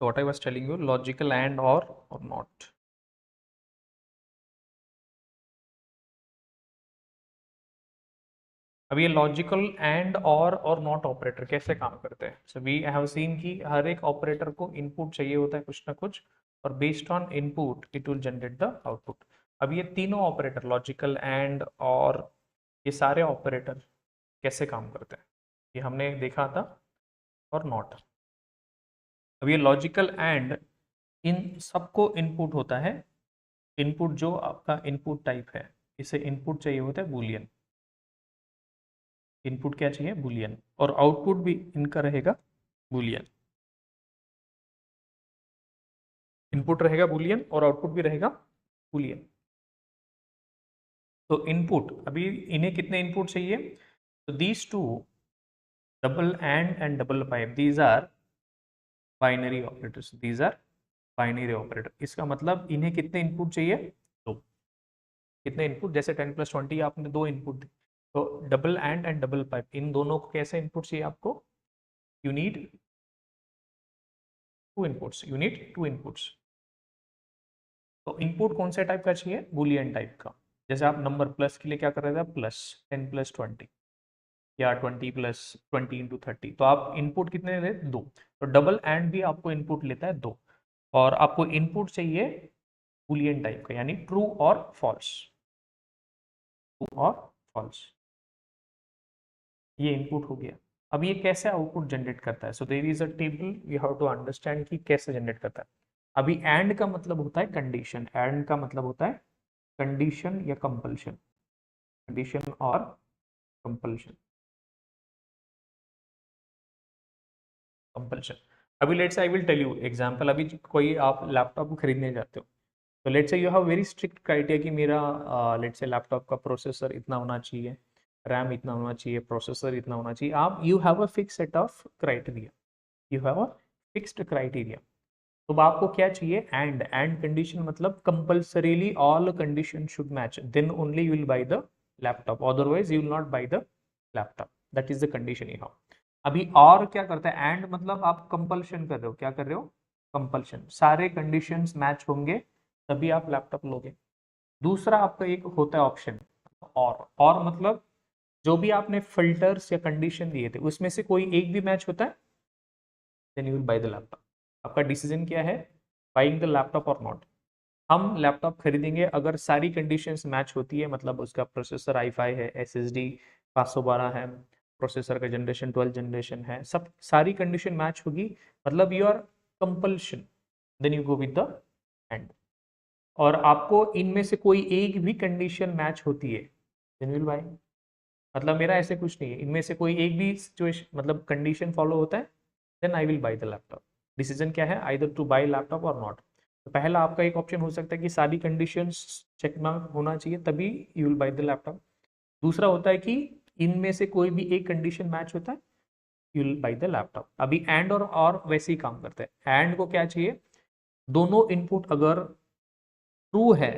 So what I was telling you, logical and or not. अब ये logical and और not operator कैसे काम करते हैं? सो वी हैव सीन कि हर एक ऑपरेटर को इनपुट चाहिए होता है कुछ ना कुछ, और based on input it will generate the output. अब ये तीनों ऑपरेटर लॉजिकल एंड और ये सारे ऑपरेटर कैसे काम करते हैं ये हमने देखा था, और नॉट। अब ये लॉजिकल एंड इन सबको इनपुट होता है, इनपुट जो आपका इनपुट टाइप है इसे इनपुट चाहिए होता है बूलियन। इनपुट क्या चाहिए? बूलियन। और आउटपुट भी इनका रहेगा बूलियन। इनपुट रहेगा बूलियन और आउटपुट भी रहेगा बूलियन। तो इनपुट, अभी इन्हें कितने इनपुट चाहिए? तो these two double and double pipe, these are binary operators, these are binary operator. इसका मतलब इन्हें कितने इनपुट चाहिए? दो। कितने इनपुट? जैसे 10+20 आपने दो इनपुट दी, तो डबल एंड डबल पाइप इन दोनों को कैसे इनपुट चाहिए आपको? You need to inputs, you need to inputs. तो इनपुट कौन से टाइप का चाहिए? बूलियन टाइप का। जैसे आप नंबर प्लस के लिए क्या कर रहे थे? प्लस 10+20 या 20+20 × 30, तो आप इनपुट कितने ले? दो। तो डबल एंड भी आपको इनपुट लेता है दो, और आपको इनपुट चाहिए बूलियन टाइप का, यानी ट्रू और फॉल्स। ट्रू और फॉल्स, ये इनपुट हो गया। अब ये कैसे आउटपुट जनरेट करता है? So there is a table, you have to understand कि कैसे जनरेट करता है। अभी एंड का मतलब होता है कंडीशन, एंड का मतलब होता है कंडीशन या कंपल्शन, कंडीशन और कंपल्शन, कंपल्शन। अभी let's say I will tell you example. अभी कोई आप लैपटॉप को खरीदने जाते हो, तो let's say you have very strict criteria कि मेरा लेट्स से लैपटॉप का प्रोसेसर इतना होना चाहिए, रैम इतना होना चाहिए, प्रोसेसर इतना होना चाहिए। आप you have a fix set of criteria, you have a fixed criteria. तो अब आपको क्या चाहिए? एंड कंडीशन मतलब compulsorily all condition should match, then only you will buy the laptop, otherwise you will not buy the laptop. That is the condition you have. अभी और क्या करता है? एंड मतलब आप कंपल्शन कर रहे हो। क्या कर रहे हो? कंपल्शन। सारे कंडीशंस मैच होंगे तभी आप लैपटॉप लोगे। दूसरा आपका एक होता है ऑप्शन और मतलब जो भी आपने फिल्टर्स या कंडीशन दिए थे उसमें से कोई एक भी मैच होता है, then you will buy the laptop. आपका डिसीजन क्या है? बाइंग द लैपटॉप और नॉट। हम लैपटॉप खरीदेंगे अगर सारी कंडीशंस मैच होती है, मतलब उसका प्रोसेसर i5 है, SSD 512 है, प्रोसेसर का जनरेशन 12 जनरेशन है, सब सारी कंडीशन मैच होगी, मतलब your compulsion, then you go with the and. और आपको इनमें से कोई एक भी कंडीशन मैच होती है, देन विल बाय। मतलब मेरा ऐसे कुछ नहीं है, इनमें से कोई एक भी सिचुएशन मतलब कंडीशन फॉलो होता है, then I will buy the laptop. Decision क्या है? आइदर टू बाय लैपटॉप और नॉट। तो पहला आपका एक ऑप्शन हो सकता है कि सारी कंडीशंस चेक ना होना चाहिए तभी you will buy the laptop. दूसरा होता है कि इनमें से कोई भी एक कंडीशन मैच होता है, you will buy the laptop. अभी एंड और वैसे ही काम करते हैं। एंड को क्या चाहिए? दोनों इनपुट अगर ट्रू है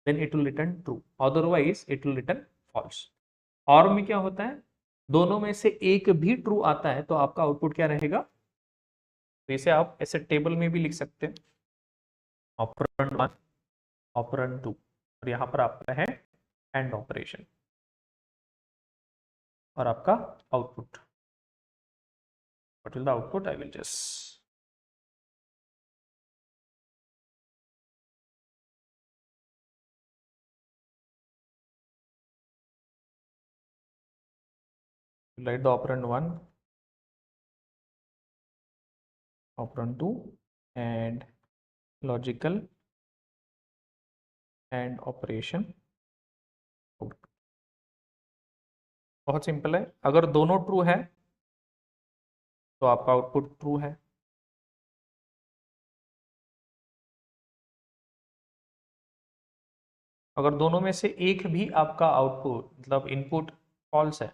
then it will return true, otherwise it will return false. और में क्या होता है? दोनों में से एक भी ट्रू आता है तो आपका आउटपुट क्या रहेगा? तो इसे आप ऐसे टेबल में भी लिख सकते हैं, ऑपरेंड 1, ऑपरेंड 2, और यहाँ पर आपका है एंड ऑपरेशन और आपका output. What will the output? I will just write the operand 1, operand 2 and logical and operation output। बहुत सिंपल है। अगर दोनों ट्रू है तो आपका आउटपुट ट्रू है। अगर दोनों में से एक भी आपका आउटपुट मतलब इनपुट फॉल्स है,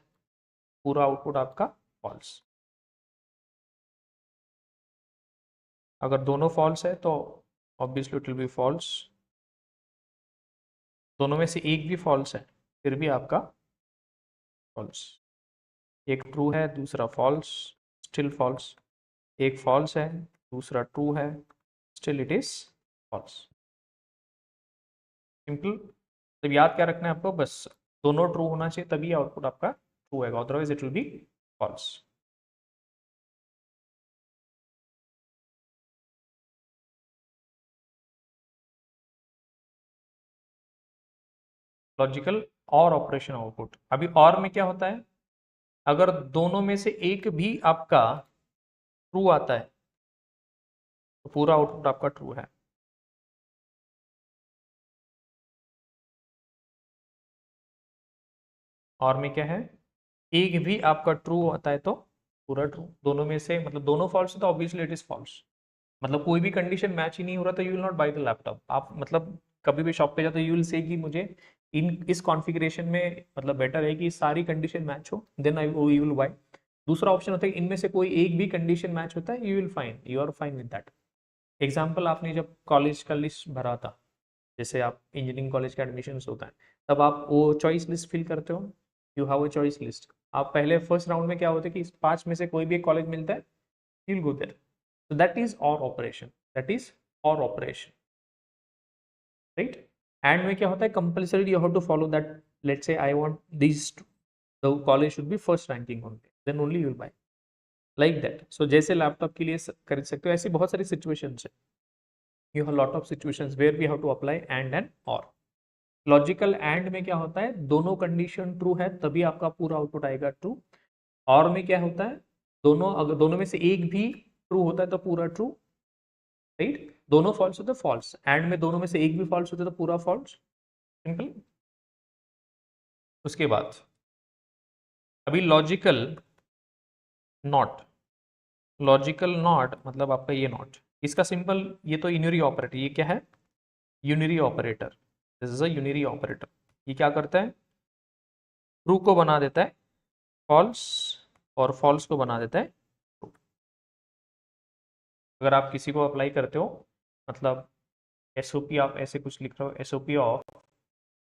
पूरा आउटपुट आपका फॉल्स। अगर दोनों फॉल्स है तो obviously it will be false. दोनों में से एक भी फॉल्स है फिर भी आपका फॉल्स। एक ट्रू है दूसरा फॉल्स, स्टिल फॉल्स। एक फॉल्स है दूसरा ट्रू है, still it is false. Simple. तो याद क्या रखना है आपको, बस दोनों ट्रू होना चाहिए तभी आउटपुट आपका ट्रू आएगा, otherwise it will be false. Logical और ऑपरेशन आउटपुट। अभी और में क्या होता है, अगर दोनों में से एक भी आपका ट्रू आता है तो पूरा आउटपुट आपका ट्रू है। और में क्या है, एक भी आपका ट्रू आता है तो पूरा ट्रू, दोनों में से मतलब दोनों फॉल्स है तो ऑब्वियसली इट इज फॉल्स। मतलब कोई भी कंडीशन मैच ही नहीं हो रहा तो you will not buy the laptop. आप मतलब कभी भी शॉप पे जाते यू विल से कि मुझे इस कॉन्फ़िगरेशन में मतलब बेटर है कि सारी कंडीशन मैच हो, then I you will buy. दूसरा ऑप्शन होता है इनमें से कोई एक भी कंडीशन मैच होता है, you will fine, you are fine with that. Example, आपने जब कॉलेज का लिस्ट भरा था, जैसे आप इंजीनियरिंग कॉलेज का एडमिशन होता है, तब आप वो चॉइस लिस्ट फिल करते हो, you have a choice list. आप पहले फर्स्ट राउंड में क्या होता है कि इस 5 में से कोई भी एक कॉलेज मिलता है, you will go there. So that is OR operation. That is OR operation, right? And में क्या होता है, compulsory you have to follow that. Let's say I want these the college should be first ranking only, then only you will buy like that. So जैसे laptop के लिए कर सकते हो, ऐसी बहुत सारी situations है। You have lot of situations where we have to apply and OR. Logical and में क्या होता है, दोनों कंडीशन ट्रू है तभी आपका पूरा आउटपुट आएगा ट्रू। और में क्या होता है, दोनों अगर दोनों में से एक भी ट्रू होता है तो पूरा ट्रू, राइट? दोनों फॉल्स होते फॉल्स, एंड में दोनों में से एक भी फॉल्स होते तो पूरा फॉल्स। सिंपल। उसके बाद अभी लॉजिकल नॉट। लॉजिकल नॉट मतलब आपका ये नॉट, इसका सिंपल, ये तो यूनिरी ऑपरेटर, ये क्या है, unary operator. This is a unary operator. ये क्या करता है, ट्रू को बना देता है फॉल्स और फॉल्स को बना देता है ट्रू। अगर आप किसी को अप्लाई करते हो, मतलब एसओपी आप ऐसे कुछ लिख रहे हो, SOP of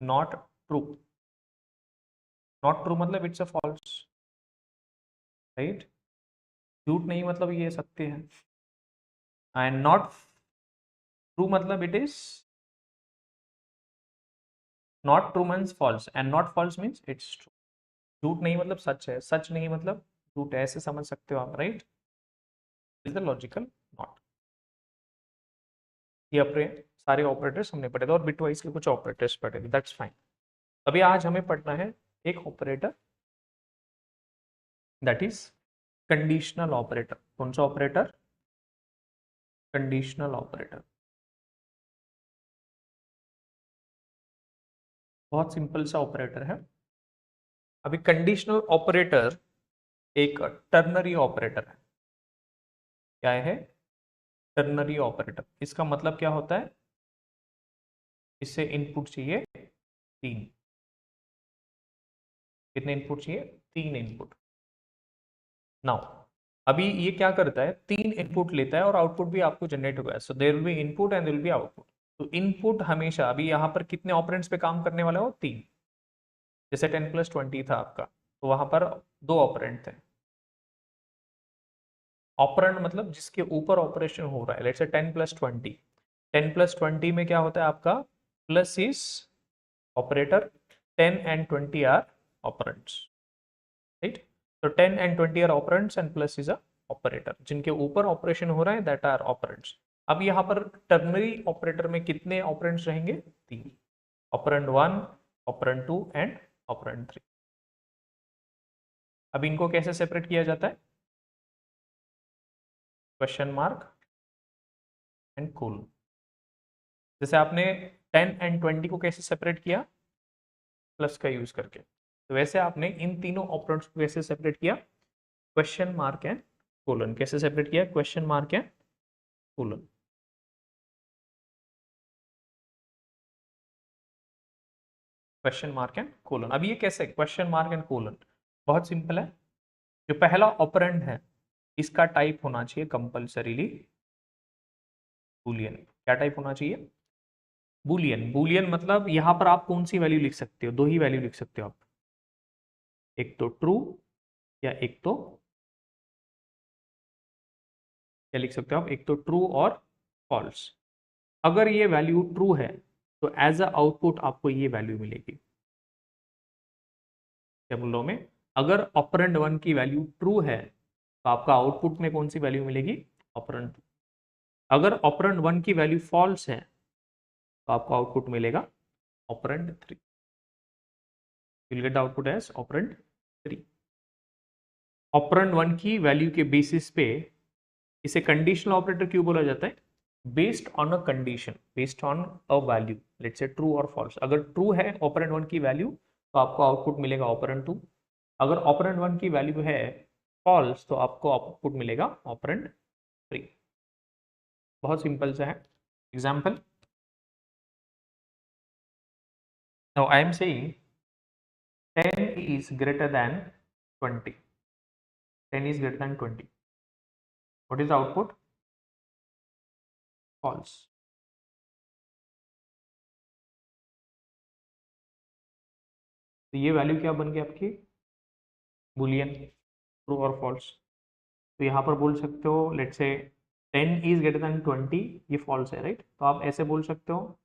not true, not true मतलब इट्स अ फॉल्स, राइट? झूठ नहीं मतलब ये सत्य है, एंड नॉट ट्रू मतलब it is not true means false, and not false means it's true. झूठ नहीं मतलब सच है, सच नहीं मतलब झूठ है, ऐसे समझ सकते हो आप, right? Is the logical not. ये अपने सारे ऑपरेटर्स हमने पढ़े थे और बिटवाइज के कुछ ऑपरेटर्स पढ़े थे, दैट्स फाइन। अभी आज हमें पढ़ना है एक operator, that is conditional operator. कौन सा ऑपरेटर, कंडीशनल ऑपरेटर। बहुत सिंपल सा ऑपरेटर है। अभी कंडीशनल ऑपरेटर एक टर्नरी ऑपरेटर है। क्या है, टर्नरी ऑपरेटर। इसका मतलब क्या होता है, इससे इनपुट चाहिए 3। कितने इनपुट चाहिए, 3 इनपुट। नाउ अभी ये क्या करता है, 3 इनपुट लेता है और आउटपुट भी आपको जनरेट होगा। So there will be input and there will be output. तो इनपुट हमेशा, अभी यहाँ पर कितने ऑपरेंड्स पे काम करने वाला हो, 3। जैसे 10+20 था आपका, तो वहां पर 2 ऑपरेंड थे। ऑपरेंड मतलब जिसके ऊपर ऑपरेशन हो रहा है। लेट्स से 10+20, 10+20 में क्या होता है आपका, plus is operator, 10 and 20 are operands, right? तो 10 and 20 are operands and plus is a operator, जिनके ऊपर ऑपरेशन हो रहा है, दैट आर ऑपरेंड्स। अब यहाँ पर टर्नरी ऑपरेटर में कितने ऑपरेंड्स रहेंगे, 3। Operand 1, operand 2 and operand 3। अब इनको कैसे सेपरेट किया जाता है, क्वेश्चन मार्क एंड कोलन। जैसे आपने 10 एंड 20 को कैसे सेपरेट किया, प्लस का यूज करके, तो वैसे आपने इन तीनों ऑपरेंड्स को कैसे सेपरेट किया, क्वेश्चन मार्क एंड कोलन। कैसे सेपरेट किया, question mark and colon. Question mark and colon. अब ये कैसे, क्वेश्चन मार्क एंड कोलन, बहुत सिंपल है। जो पहला ऑपरेंड है इसका टाइप होना चाहिए कंपल्सरीली बूलियन। क्या टाइप होना चाहिए, बूलियन। बूलियन मतलब यहां पर आप कौन सी वैल्यू लिख सकते हो, 2 ही वैल्यू लिख सकते हो आप, एक तो ट्रू या एक तो क्या लिख सकते हो आप, एक तो ट्रू और फॉल्स। अगर ये वैल्यू ट्रू है तो एज अ आउटपुट आपको ये वैल्यू मिलेगी। क्या बोल रहा हूं मैं, अगर ऑपरेंड 1 की वैल्यू ट्रू है तो आपका आउटपुट में कौन सी वैल्यू मिलेगी, ऑपरेंड 2। अगर ऑपरेंड 1 की वैल्यू फॉल्स है तो आपको आउटपुट मिलेगा operand 3। Will get the output as operand 3। Operand 1 की वैल्यू के बेसिस पे इसे कंडीशनल ऑपरेटर क्यों बोला जाता है, based on a condition, based on a value, let's say true और फॉल्स। अगर ट्रू है ऑपरेंड 1 की वैल्यू तो आपको आउटपुट मिलेगा ऑपरेंड 2। अगर ऑपरेंड 1 की वैल्यू है फॉल्स तो आपको आउटपुट मिलेगा ऑपरेंड 3। बहुत सिंपल सा है। Example, now I am saying 10 is greater than 20. 10 is greater than 20. What is the output? False. तो ये वैल्यू क्या बन गई आपकी, बुलियन, ट्रू और फॉल्स। तो यहाँ पर बोल सकते हो let's say 10 is greater then 20, ये फॉल्स है राइट, तो आप ऐसे बोल सकते हो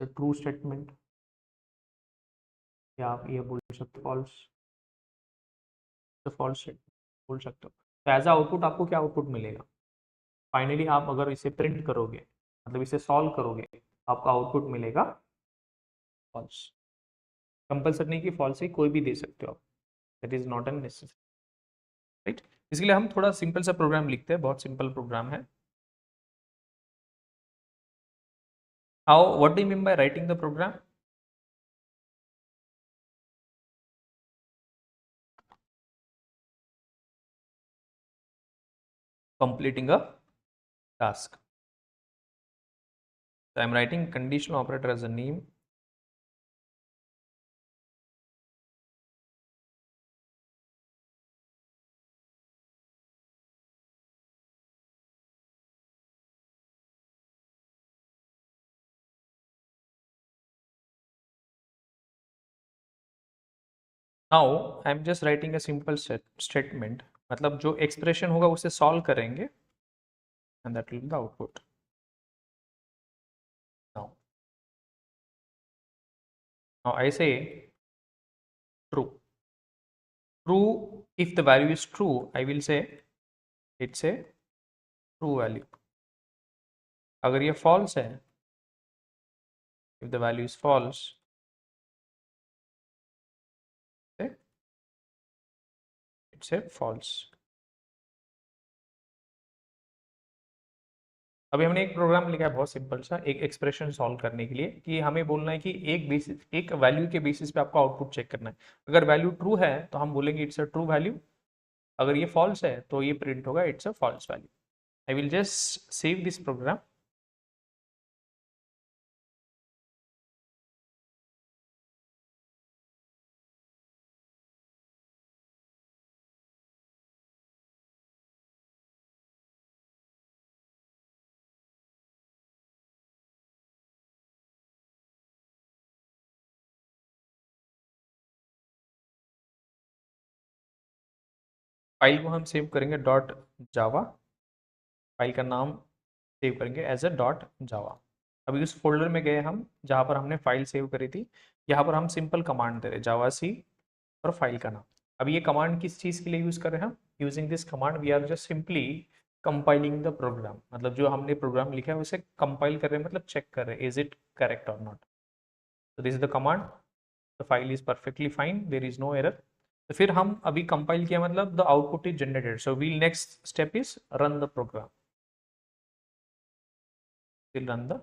ट्रू स्टेटमेंट, या आप ये बोल सकते हो फॉल्स, तो फॉल्स स्टेटमेंट बोल सकते हो। तो एज अ आउटपुट आपको क्या आउटपुट मिलेगा, फाइनली आप अगर इसे प्रिंट करोगे, मतलब इसे सॉल्व करोगे, आपका आउटपुट मिलेगा फॉल्स। कंपल्सरी नहीं कि फॉल्स ही कोई भी दे सकते हो आप, that is not an necessary right. इसके लिए हम थोड़ा सिंपल सा प्रोग्राम लिखते हैं, बहुत सिंपल प्रोग्राम है। How, what do you mean by writing the program, completing a task. So I'm writing conditional operator as a name. Now I'm just writing a simple statement, मतलब जो expression होगा उसे solve करेंगे and that will be the output. Now, now I say true. True, if the value is true, I will say it's a true value. अगर ये false है, if the value is false, say it's a false. अभी हमने एक programme लिखा है बहुत simple सा, एक एक्सप्रेशन सॉल्व करने के लिए, कि हमें बोलना है कि एक वैल्यू के बेसिस पे आपको आउटपुट चेक करना है। अगर वैल्यू ट्रू है तो हम बोलेंगे इट्स अ ट्रू वैल्यू, अगर ये फॉल्स है तो ये प्रिंट होगा it's a false value. I will just save this program. File को हम सेव करेंगे डॉट जावा, फाइल का नाम सेव करेंगे एज अ डॉट जावा। अभी उस फोल्डर में गए हम जहाँ पर हमने फाइल सेव करी थी, यहाँ पर हम सिंपल कमांड दे रहे जावा सी और फाइल का नाम। अब ये कमांड किस चीज़ के लिए यूज़ कर रहे हैं हम, using this command we are just simply compiling the program, मतलब जो हमने प्रोग्राम लिखा है उसे कंपाइल कर रहे हैं, मतलब चेक कर रहे हैं इज इट करेक्ट और नॉट। तो this is the command, the file is perfectly fine, there is no error. तो फिर हम अभी कंपाइल किया मतलब the output is generated, so we'll next step is run the program, will run the,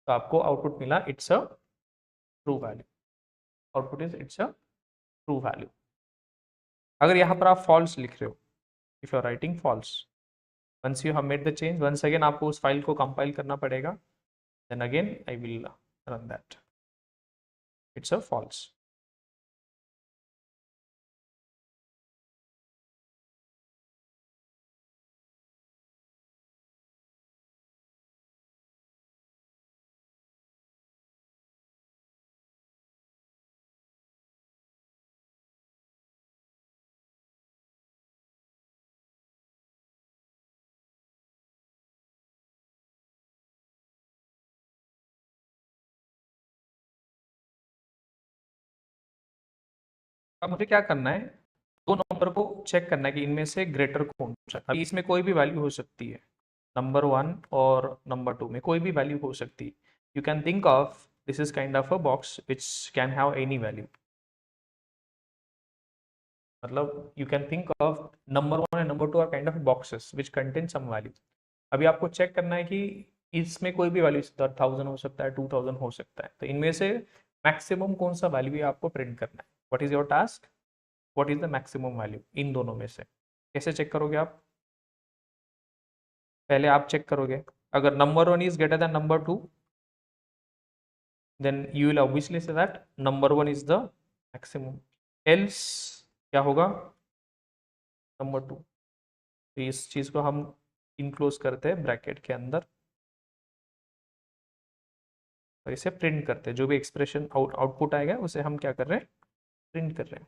तो आपको आउटपुट मिला it's a true value, output is it's a true value. अगर यहाँ पर आप फॉल्स लिख रहे हो, if you are writing false, once you have made the change, once again आपको उस फाइल को कंपाइल करना पड़ेगा, then again I will run that, it's a false। अब मुझे क्या करना है, दो नंबर को चेक करना है कि इनमें से ग्रेटर कौन सा है। अभी इसमें कोई भी वैल्यू हो सकती है, नंबर 1 और नंबर 2 में कोई भी वैल्यू हो सकती है। You can think of this is kind of a box which can have any value. मतलब you can think of number 1 and number 2 are kind of boxes which contain some value. अभी आपको check करना है कि इसमें कोई भी value 1000 हो सकता है, 2000 हो सकता है, तो इनमें से मैक्सिमम कौन सा वैल्यू है आपको प्रिंट करना है। What is your task, what is the maximum value in दोनों में से। कैसे चेक करोगे आप, पहले आप चेक करोगे अगर number 1 is greater than number 2, then you will obviously say that number 1 is the maximum, else क्या होगा, नंबर 2। तो इस चीज को हम इनक्लोज करते हैं ब्रैकेट के अंदर और इसे प्रिंट करते हैं। जो भी एक्सप्रेशन आउटपुट आएगा उसे हम क्या कर रहे हैं, प्रिंट कर रहे हैं।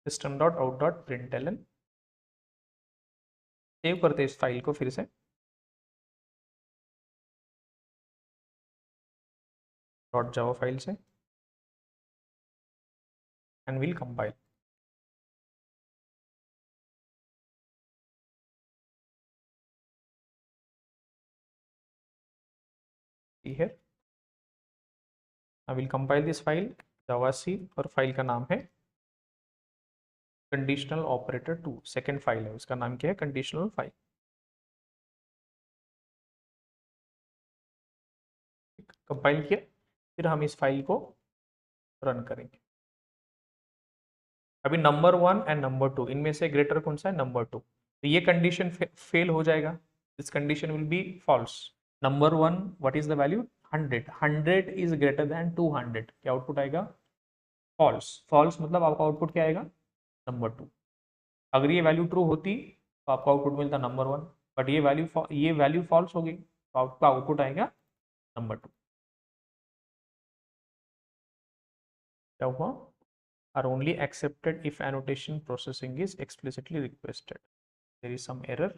System dot out dot println, save करते हैं इस फाइल को फिर से, डॉट जावा फाइल से, and will compile. here I will compile this file java c और फाइल का नाम है कंडीशनल ऑपरेटर 2। सेकेंड फाइल है, उसका नाम क्या है, कंडीशनल फाइल। कंपाइल किया, फिर हम इस फाइल को रन करेंगे। अभी नंबर 1 एंड नंबर 2 इनमें से ग्रेटर कौन सा है, नंबर 2। तो ये कंडीशन फेल हो जाएगा, this condition will be false. Number 1 what is the value, 100, 100 is greater than 200, क्या आउटपुट आएगा, फॉल्स। फॉल्स मतलब आपका आउटपुट क्या आएगा, नंबर 2। अगर ये वैल्यू ट्रू होती तो आपका आउटपुट मिलता नंबर 1, बट ये वैल्यू फॉल्स हो गई तो आपका आउटपुट आएगा नंबर 2। क्या हुआ, are only accepted if annotation processing is explicitly requested. There is some error.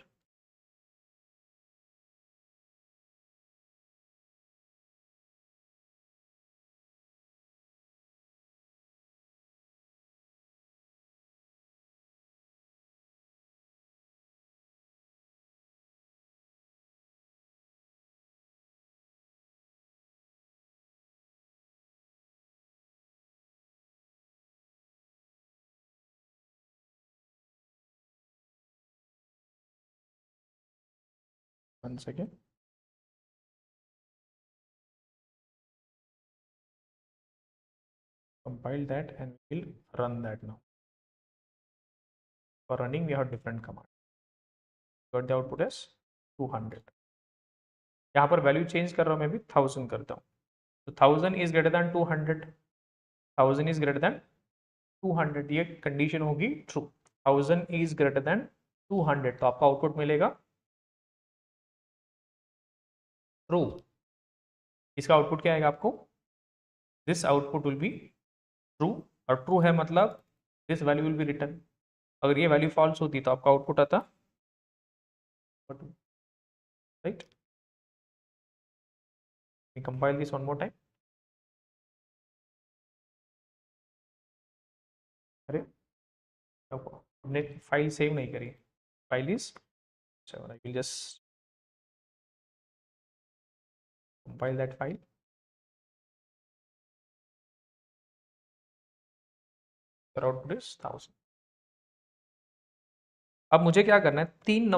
One second. Compile that and we'll run that now. For running, we have different command. Got the output as 200. यहाँ पर value change कर रहा हूँ मैं भी 1000 करता हूँ। तो 1000 is greater than 200, 1000 is greater than 200, ये कंडीशन होगी ट्रू। 1000 इज ग्रेटर देन 200 तो आपका आउटपुट मिलेगा ट्रू। इसका आउटपुट क्या आएगा आपको, this output will be true, और ट्रू है मतलब this value will be return. अगर ये वैल्यू फॉल्स होती तो आपका आउटपुट आता right. Compile this one more time. अरे हमने फाइल सेव नहीं करी, file is, I will just compile that file. Output is 1000। अब मुझे क्या करना है, तीन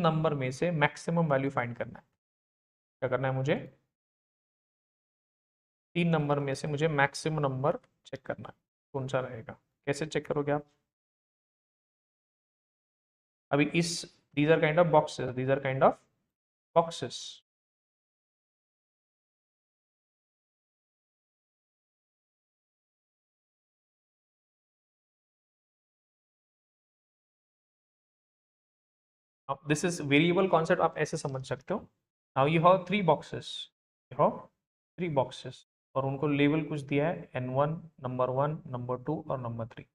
नंबर में से मैक्सिमम वैल्यू फाइंड करना है। क्या करना है मुझे, 3 नंबर में से मुझे मैक्सिमम नंबर चेक करना है, कौन सा रहेगा। कैसे चेक करोगे आप, अभी इस these are kind of boxes, these are kind of boxes. This is variable concept, आप ऐसे समझ सकते हो। Now you have 3 boxes, you have 3 boxes और उनको लेवल कुछ दिया है n1, नंबर 1, नंबर 2 और नंबर 3।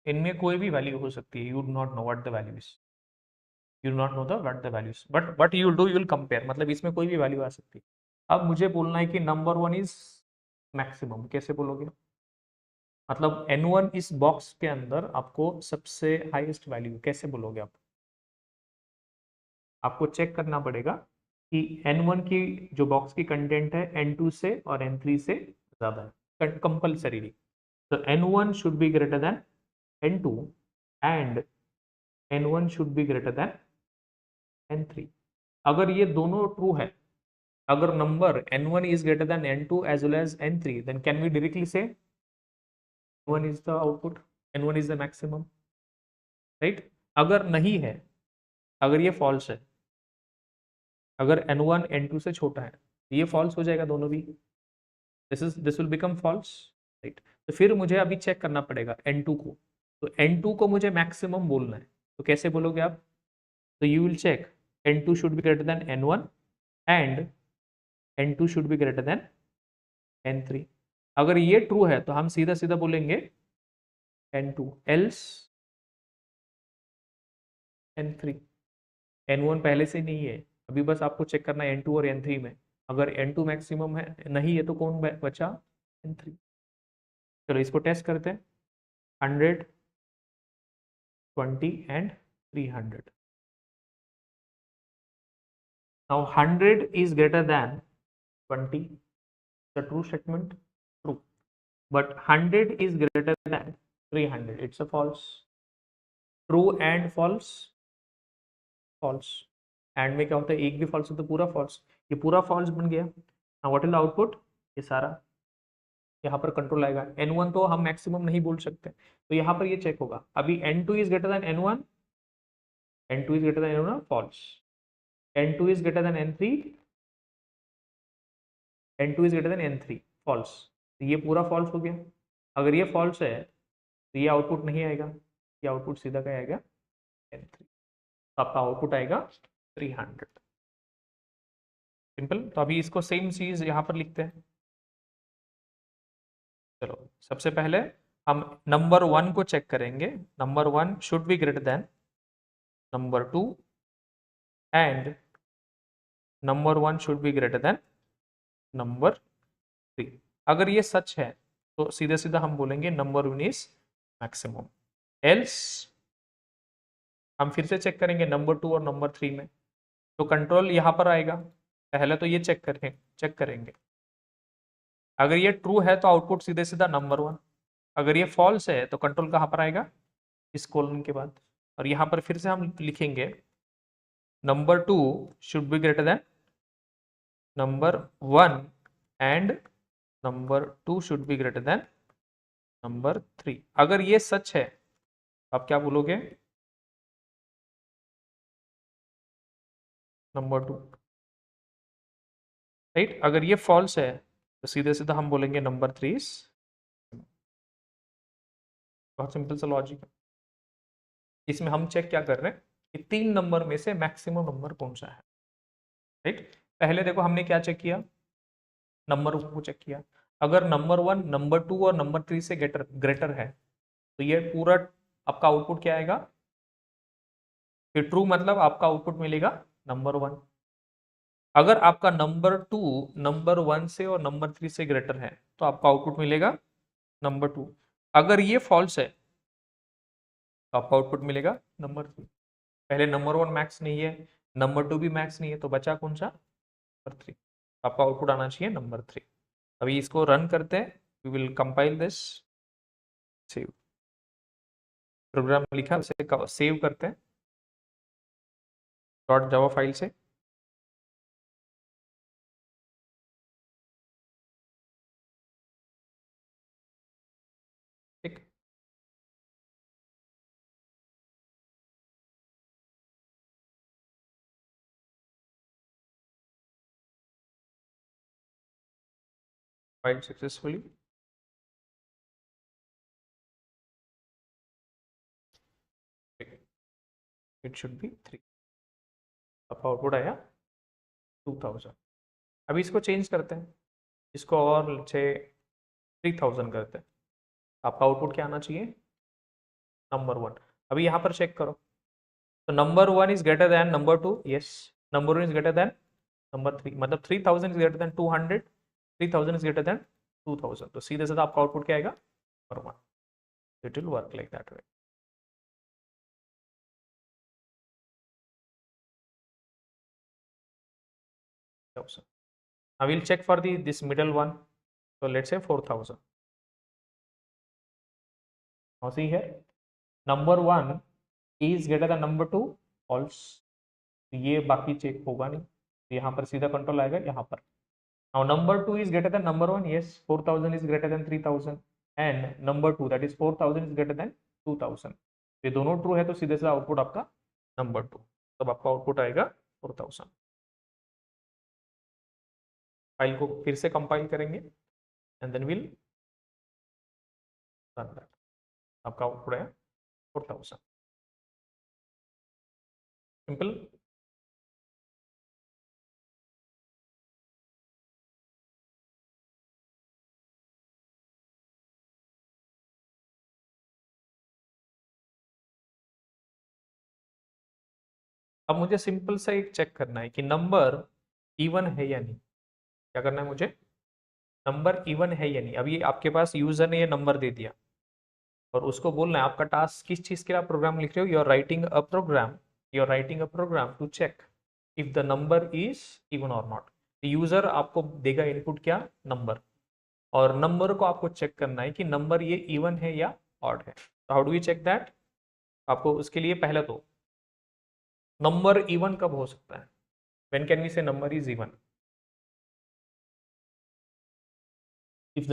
इनमें कोई भी वैल्यू हो सकती है, you do not know what the value is, you do not know the what the values, but what you will do, you will compare, मतलब इसमें कोई भी वैल्यू आ सकती है। अब मुझे बोलना है कि नंबर 1 इज मैक्सिमम, कैसे बोलोगे, मतलब N1 इस बॉक्स के अंदर आपको सबसे हाईएस्ट वैल्यू कैसे बोलोगे आप? आपको चेक करना पड़ेगा कि N1 की जो बॉक्स की कंटेंट है N2 से और N3 से ज्यादा है कंपल्सरी। तो N1 should be greater then N2 and N1 should be greater than N3। अगर ये दोनों ट्रू है, अगर number N1 is greater than N2 as well as N3, then can we directly say N1 is the output, N1 is the maximum, right? अगर नहीं है, अगर ये false है, अगर N1 N2 से छोटा है, तो ये false हो जाएगा दोनों भी। this will become false, right? तो फिर मुझे अभी चेक करना पड़ेगा N2 को। तो N2 को मुझे मैक्सिमम बोलना है, तो कैसे बोलोगे आप? तो you will check N2 should be greater than N1 and N2 should be greater than N3। अगर ये ट्रू है तो हम सीधा सीधा बोलेंगे N2 एल्स N3। N1 पहले से नहीं है, अभी बस आपको चेक करना है N2 और N3 में। अगर N2 मैक्सिमम है नहीं है तो कौन बचा? N3। चलो इसको टेस्ट करते हैं। 100, 20 and 300। Now 100 is greater than 20, the true statement, true, but 100 is greater than 300, it's a false। True and false, false. And में क्या होता है, एक भी फॉल्स हो तो पूरा फॉल्स, ये पूरा फॉल्स बन गया। Now what is the output? ये सारा यहाँ पर कंट्रोल आएगा। N1 तो हम मैक्सिमम नहीं बोल सकते, तो यहाँ पर ये चेक होगा। अभी N2 is greater than N1, N2 is greater than N1, false. N2 is greater than N3, N2 is greater than N3, false. तो ये पूरा फॉल्स हो गया। अगर ये फॉल्स है तो ये आउटपुट नहीं आएगा, ये आउटपुट सीधा क्या आएगा? N3। तो आपका आउटपुट आएगा 300। सिंपल। तो अभी इसको सेम चीज यहाँ पर लिखते हैं। चलो सबसे पहले हम नंबर 1 को चेक करेंगे। Number 1 should be greater than number 2 and number 1 should be greater than number 3। अगर ये सच है तो सीधे सीधा हम बोलेंगे नंबर 1 इज मैक्सिमम। एल्स हम फिर से चेक करेंगे नंबर 2 और नंबर 3 में, तो कंट्रोल यहाँ पर आएगा। पहले तो ये चेक करेंगे। अगर ये ट्रू है तो आउटपुट सीधे सीधा नंबर 1। अगर ये फॉल्स है तो कंट्रोल कहाँ पर आएगा? इस कॉलन के बाद। और यहाँ पर फिर से हम लिखेंगे number 2 should be greater than number 1 and number 2 should be greater than number 3। अगर ये सच है तो आप क्या बोलोगे? Number 2, right. अगर ये फॉल्स है तो सीधे सीधा हम बोलेंगे नंबर 3 इज। बहुत सिंपल सा लॉजिक है। इसमें हम चेक क्या कर रहे हैं कि 3 नंबर में से मैक्सिमम नंबर कौन सा है, राइट। पहले देखो हमने क्या चेक किया, नंबर को चेक किया। अगर नंबर 1, नंबर 2 और नंबर 3 से ग्रेटर है तो ये पूरा आपका आउटपुट क्या आएगा? फिर ट्रू मतलब आपका आउटपुट मिलेगा नंबर 1। अगर आपका नंबर 2 नंबर 1 से और नंबर 3 से ग्रेटर है तो आपका आउटपुट मिलेगा नंबर 2। अगर ये फॉल्स है तो आपका आउटपुट मिलेगा नंबर 3। पहले नंबर 1 मैक्स नहीं है, नंबर 2 भी मैक्स नहीं है, तो बचा कौन सा? नंबर 3। आपका आउटपुट आना चाहिए नंबर 3। अभी इसको रन करते हैं। We will compile this, save. Program लिखा उसे सेव करते हैं डॉट जावा फाइल से। ठीक, file successfully. It should be 3। आपका आउटपुट आया 2000। अभी इसको चेंज करते हैं, इसको और अच्छे 3000 करते हैं। आपका आउटपुट क्या आना चाहिए? नंबर 1। अभी यहाँ पर चेक करो, तो number 1 is greater than number 2, yes. Number 1 is greater than number 3, मतलब 3000 is greater than 200, 3000 is greater then 2000। तो सीधे सीधा आपका आउटपुट क्या आएगा? or 1. It will work like that way. I will check for the this middle one. So let's say 4,000. Now see here, number 1 is greater than number 2, false. ये बाकी check होगा नहीं, यहाँ पर सीधा कंट्रोल आएगा यहाँ पर. Now number 2 is greater than number 1. Yes, 4,000 is greater than 3,000 and number 2 that is 4,000 is greater than 2,000. ये दोनों ट्रू है तो सीधे से आउटपुट आपका नंबर 2, तब आपका आउटपुट आएगा 4,000. फाइल को फिर से कंपाइल करेंगे and then will run that. आपका आउटपुट है 4,000. सिंपल. अब मुझे सिंपल सा एक चेक करना है कि नंबर इवन है या नहीं. क्या करना है मुझे? नंबर इवन है या नहीं. अब ये आपके पास यूजर ने ये नंबर दे दिया और उसको बोलना है, आपका टास्क किस चीज के लिए आप प्रोग्राम लिख रहे हो? You are writing a program to check if the number is even और नॉट. यूजर आपको देगा इनपुट क्या? नंबर. और नंबर को आपको चेक करना है कि नंबर ये इवन है या ऑड है. तो how do we check that? आपको उसके लिए पहले तो नंबर इवन कब हो सकता है? व्हेन कैन वी से number is even? If the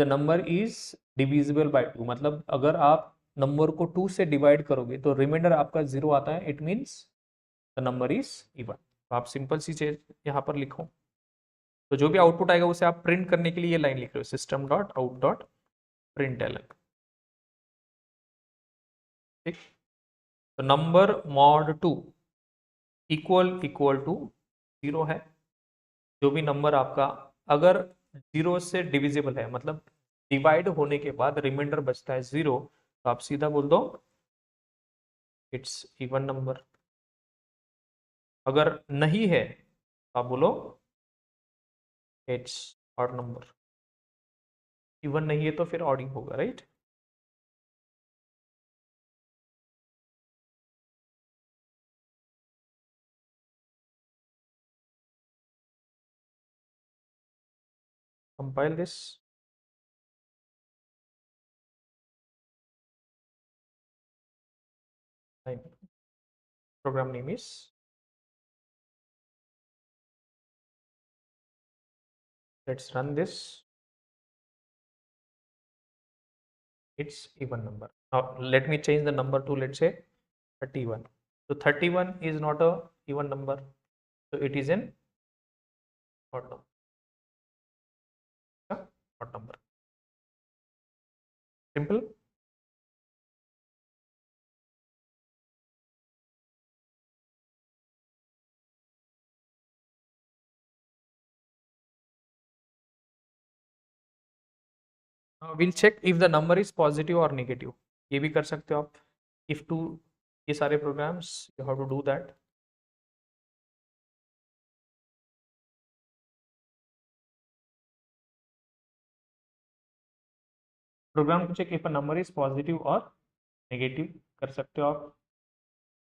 number is divisible by 2, मतलब अगर आप नंबर को 2 से डिवाइड करोगे तो रिमाइंडर आपका 0 आता है, it means the number is even. तो आप सिंपल सी चीज यहाँ पर लिखो. तो जो भी आउटपुट आएगा उसे आप प्रिंट करने के लिए ये लाइन लिख रहे हो, system dot out dot print L. ठीक. तो नंबर मॉड 2 इक्वल टू 0 है. जो भी नंबर आपका अगर 0 से डिविजिबल है, मतलब डिवाइड होने के बाद रिमाइंडर बचता है 0, तो आप सीधा बोल दो इट्स इवन नंबर. अगर नहीं है तो आप बोलो इट्स ऑड नंबर. इवन नहीं है तो फिर ऑड ही होगा, right? Compile this. Program name is let's run this. It's even number. Now let me change the number to let's say 31. So 31 is not a even number, so it is an odd number. Odd number. Simple. We'll check if the number is positive or negative. ये भी कर सकते हो आप. If to ये सारे programs you have to do that. Program to check if a number is positive or negative कर सकते हो आप.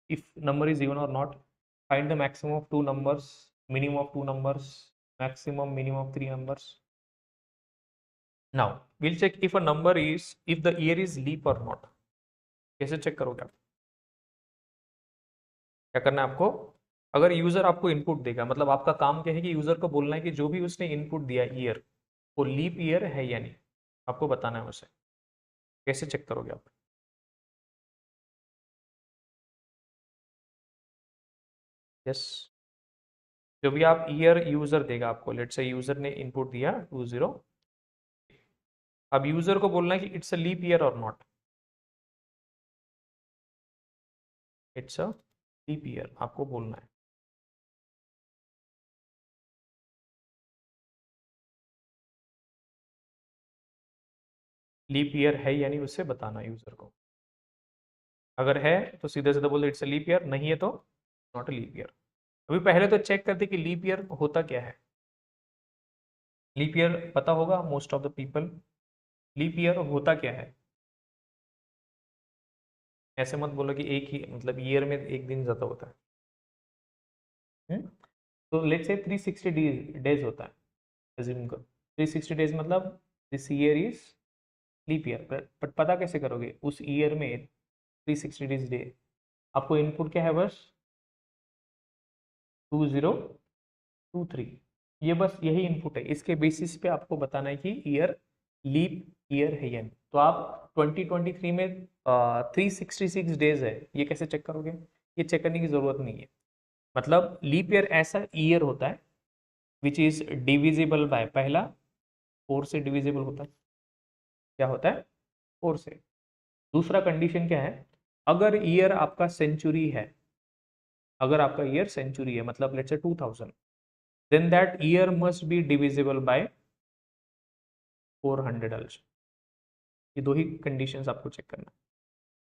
If number is even or not, find the maximum of 2 numbers, minimum of 2 numbers, minimum of 3 numbers. Now we'll check if a number is, if the year is leap or not. कैसे check करोगे आप? क्या करना है आपको? अगर user आपको input देगा, मतलब आपका काम क्या है कि यूजर को बोलना है कि जो भी उसने इनपुट दिया ईयर, वो लीप ईयर है या नहीं, आपको बताना है उसे. कैसे चेक करोगे आप? यस, जो भी आप ईयर यूजर देगा आपको, लेट्स से यूजर ने इनपुट दिया 20, अब यूजर को बोलना है कि इट्स अ लीप ईयर और not. It's a leap year आपको बोलना है. लीप ईयर है यानी उससे बताना यूजर को. अगर है तो सीधे सीधे बोल दो इट्स अ लीप ईयर, नहीं है तो नॉट अ लीप ईयर. अभी पहले तो चेक करते कि लीप ईयर होता क्या है. लीप ईयर पता होगा most of the people. Leap year होता क्या है? ऐसे मत बोलो कि एक ही मतलब ईयर में एक दिन ज़्यादा होता है। तो लेट्स से 360 डेज होता है, assume करो 360 डेज मतलब this year is leap year. But पता कैसे करोगे उस ईयर में 360 डेज डे? आपको इनपुट क्या है? बस 2023, ये बस यही इनपुट है। इसके बेसिस पे आपको बताना है कि ईयर लीप ईयर है या नहीं। तो आप 2023 में 366 डेज है, ये कैसे चेक करोगे? ये चेक करने की जरूरत नहीं है। मतलब लीप ईयर ऐसा ईयर होता है विच इज डिविजिबल बाय, पहला 4 से डिविजिबल होता है। क्या होता है? 4 से। दूसरा कंडीशन क्या है? अगर ईयर आपका सेंचुरी है, अगर आपका ईयर सेंचुरी है मतलब let's say 2000, then that year must be divisible by 400 also। ये दो ही कंडीशंस आपको चेक करना।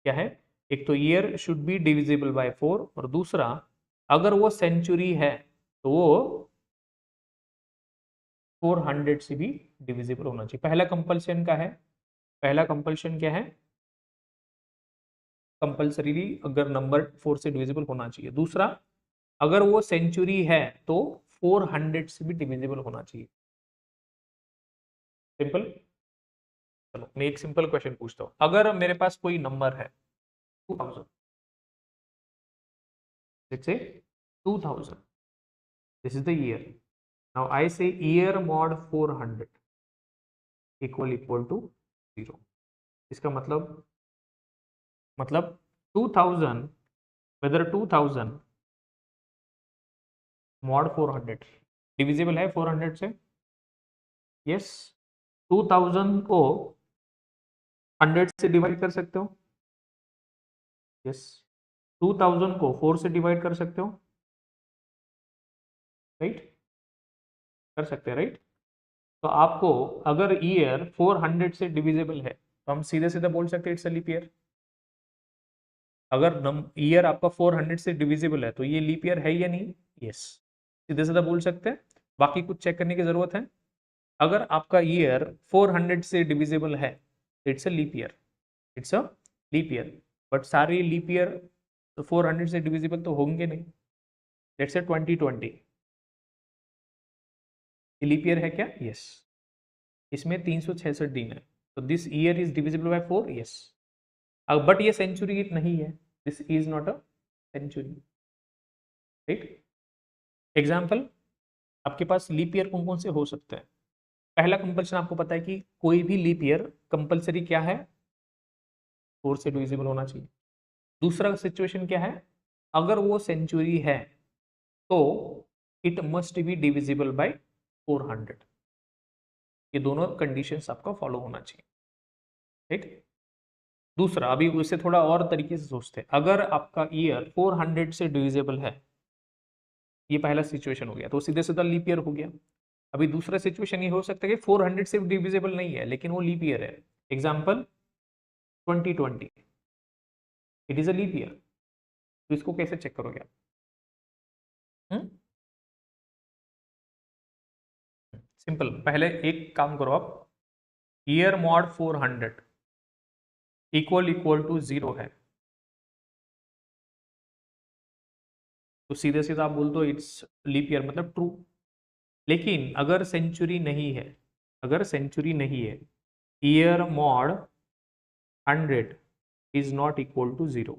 क्या है? एक तो year should be divisible by 4, और दूसरा अगर वो सेंचुरी है तो वो 400 से भी डिविजिबल होना चाहिए। पहला कंपल्शन का है, पहला कंपल्शन क्या है? कंपल्सरीली अगर नंबर 4 से डिविजिबल होना चाहिए। दूसरा अगर वो सेंचुरी है तो 400 से भी डिविजिबल होना चाहिए। सिंपल। चलो मैं एक सिंपल क्वेश्चन पूछता हूँ। अगर मेरे पास कोई नंबर है 2000, let's say 2000, this is the year। now I say year mod 400 equal to 0। इसका मतलब 2000, whether 2000 mod 400 डिविजिबल है 400 से? यस। 2000 को 100 से डिवाइड कर सकते हो? यस। 2000 को 4 से डिवाइड कर सकते हो? राइट, कर सकते हैं राइट। तो आपको अगर ईयर 400 से डिविजिबल है तो हम सीधे सीधे बोल सकते हैं इट्स अ लीप ईयर। अगर ईयर आपका 400 से डिविजिबल है तो ये लीप ईयर है या नहीं? यस, सीधे सीधे बोल सकते हैं। बाकी कुछ चेक करने की जरूरत है? अगर आपका ईयर 400 से डिविजिबल है तो it's a leap year, it's a leap year. But सारे लीप ईयर तो 400 से डिविजिबल तो होंगे नहीं। लेट्स से 2020 लीप ईयर है क्या? यस। इसमें 366 दिन है, तो this year is divisible by 4। Yes. But ये सेंचुरी नहीं है, this is not a century. Right. Example, आपके पास लीप ईयर कौन कौन से हो सकते हैं? पहला कंपल्शन आपको पता है कि कोई भी लीप ईयर कंपल्सरी क्या है? 4 से डिविजिबल होना चाहिए। दूसरा सिचुएशन क्या है? अगर वो सेंचुरी है तो it must be divisible by 400। ये दोनों कंडीशंस आपका फॉलो होना चाहिए। ठीक। दूसरा, अभी उसे थोड़ा और तरीके से सोचते हैं। अगर आपका ईयर 400 से डिविजिबल है, ये पहला सिचुएशन हो गया, तो सीधे सीधा लीप ईयर हो गया। अभी दूसरा सिचुएशन ये हो सकता है कि 400 से डिविजिबल नहीं है लेकिन वो लीप ईयर है। Example 2020, it is a leap year. तो इसको कैसे चेक करोगे आप? सिंपल। पहले एक काम करो आप, ईयर मॉड 400 इक्वल टू 0 है तो सीधे सीधा आप बोल दो इट्स लीप ईयर, मतलब ट्रू। लेकिन अगर सेंचुरी नहीं है, अगर सेंचुरी नहीं है, year mod 100 is not equal to 0,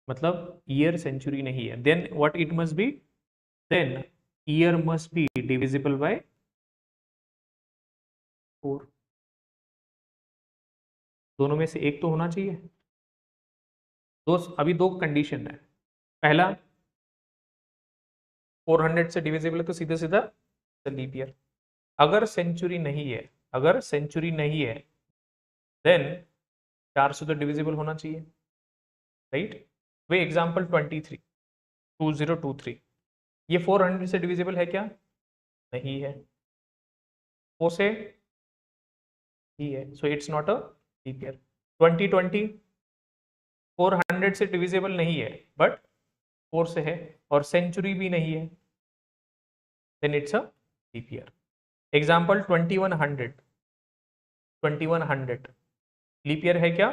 मतलब ईयर सेंचुरी नहीं है, then what it must be? Then year must be divisible by 4। दोनों में से एक तो होना चाहिए। अभी दो कंडीशन है। पहला 400 से डिविजिबल है तो सीधे सीधा लीप ईयर। अगर सेंचुरी नहीं है, अगर सेंचुरी नहीं है, देन 4 से तो डिविजिबल होना चाहिए। राइट। वे एग्जाम्पल 2023, ये 400 से डिविजिबल है क्या? नहीं है। 4 से ही है, so it's not a leap year. 2020 400 से डिविजिबल नहीं है बट 4 से है, और सेंचुरी भी नहीं है, then it's a leap year. Example 2100, 2100 leap year है क्या?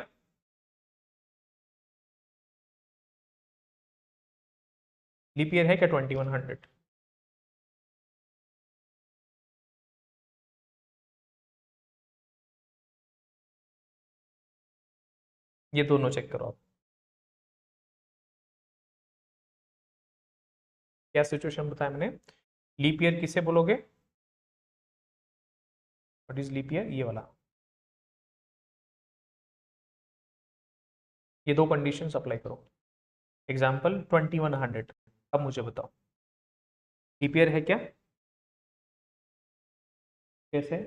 लीप ईयर है क्या 2100? ये दोनों चेक करो आप। क्या सिचुएशन बताया मैंने? लीप ईयर किसे बोलोगे? What is leap year? ये वाला। ये दो कंडीशंस अप्लाई करो। एग्जाम्पल 2100, अब मुझे बताओ लीप ईयर है क्या? कैसे?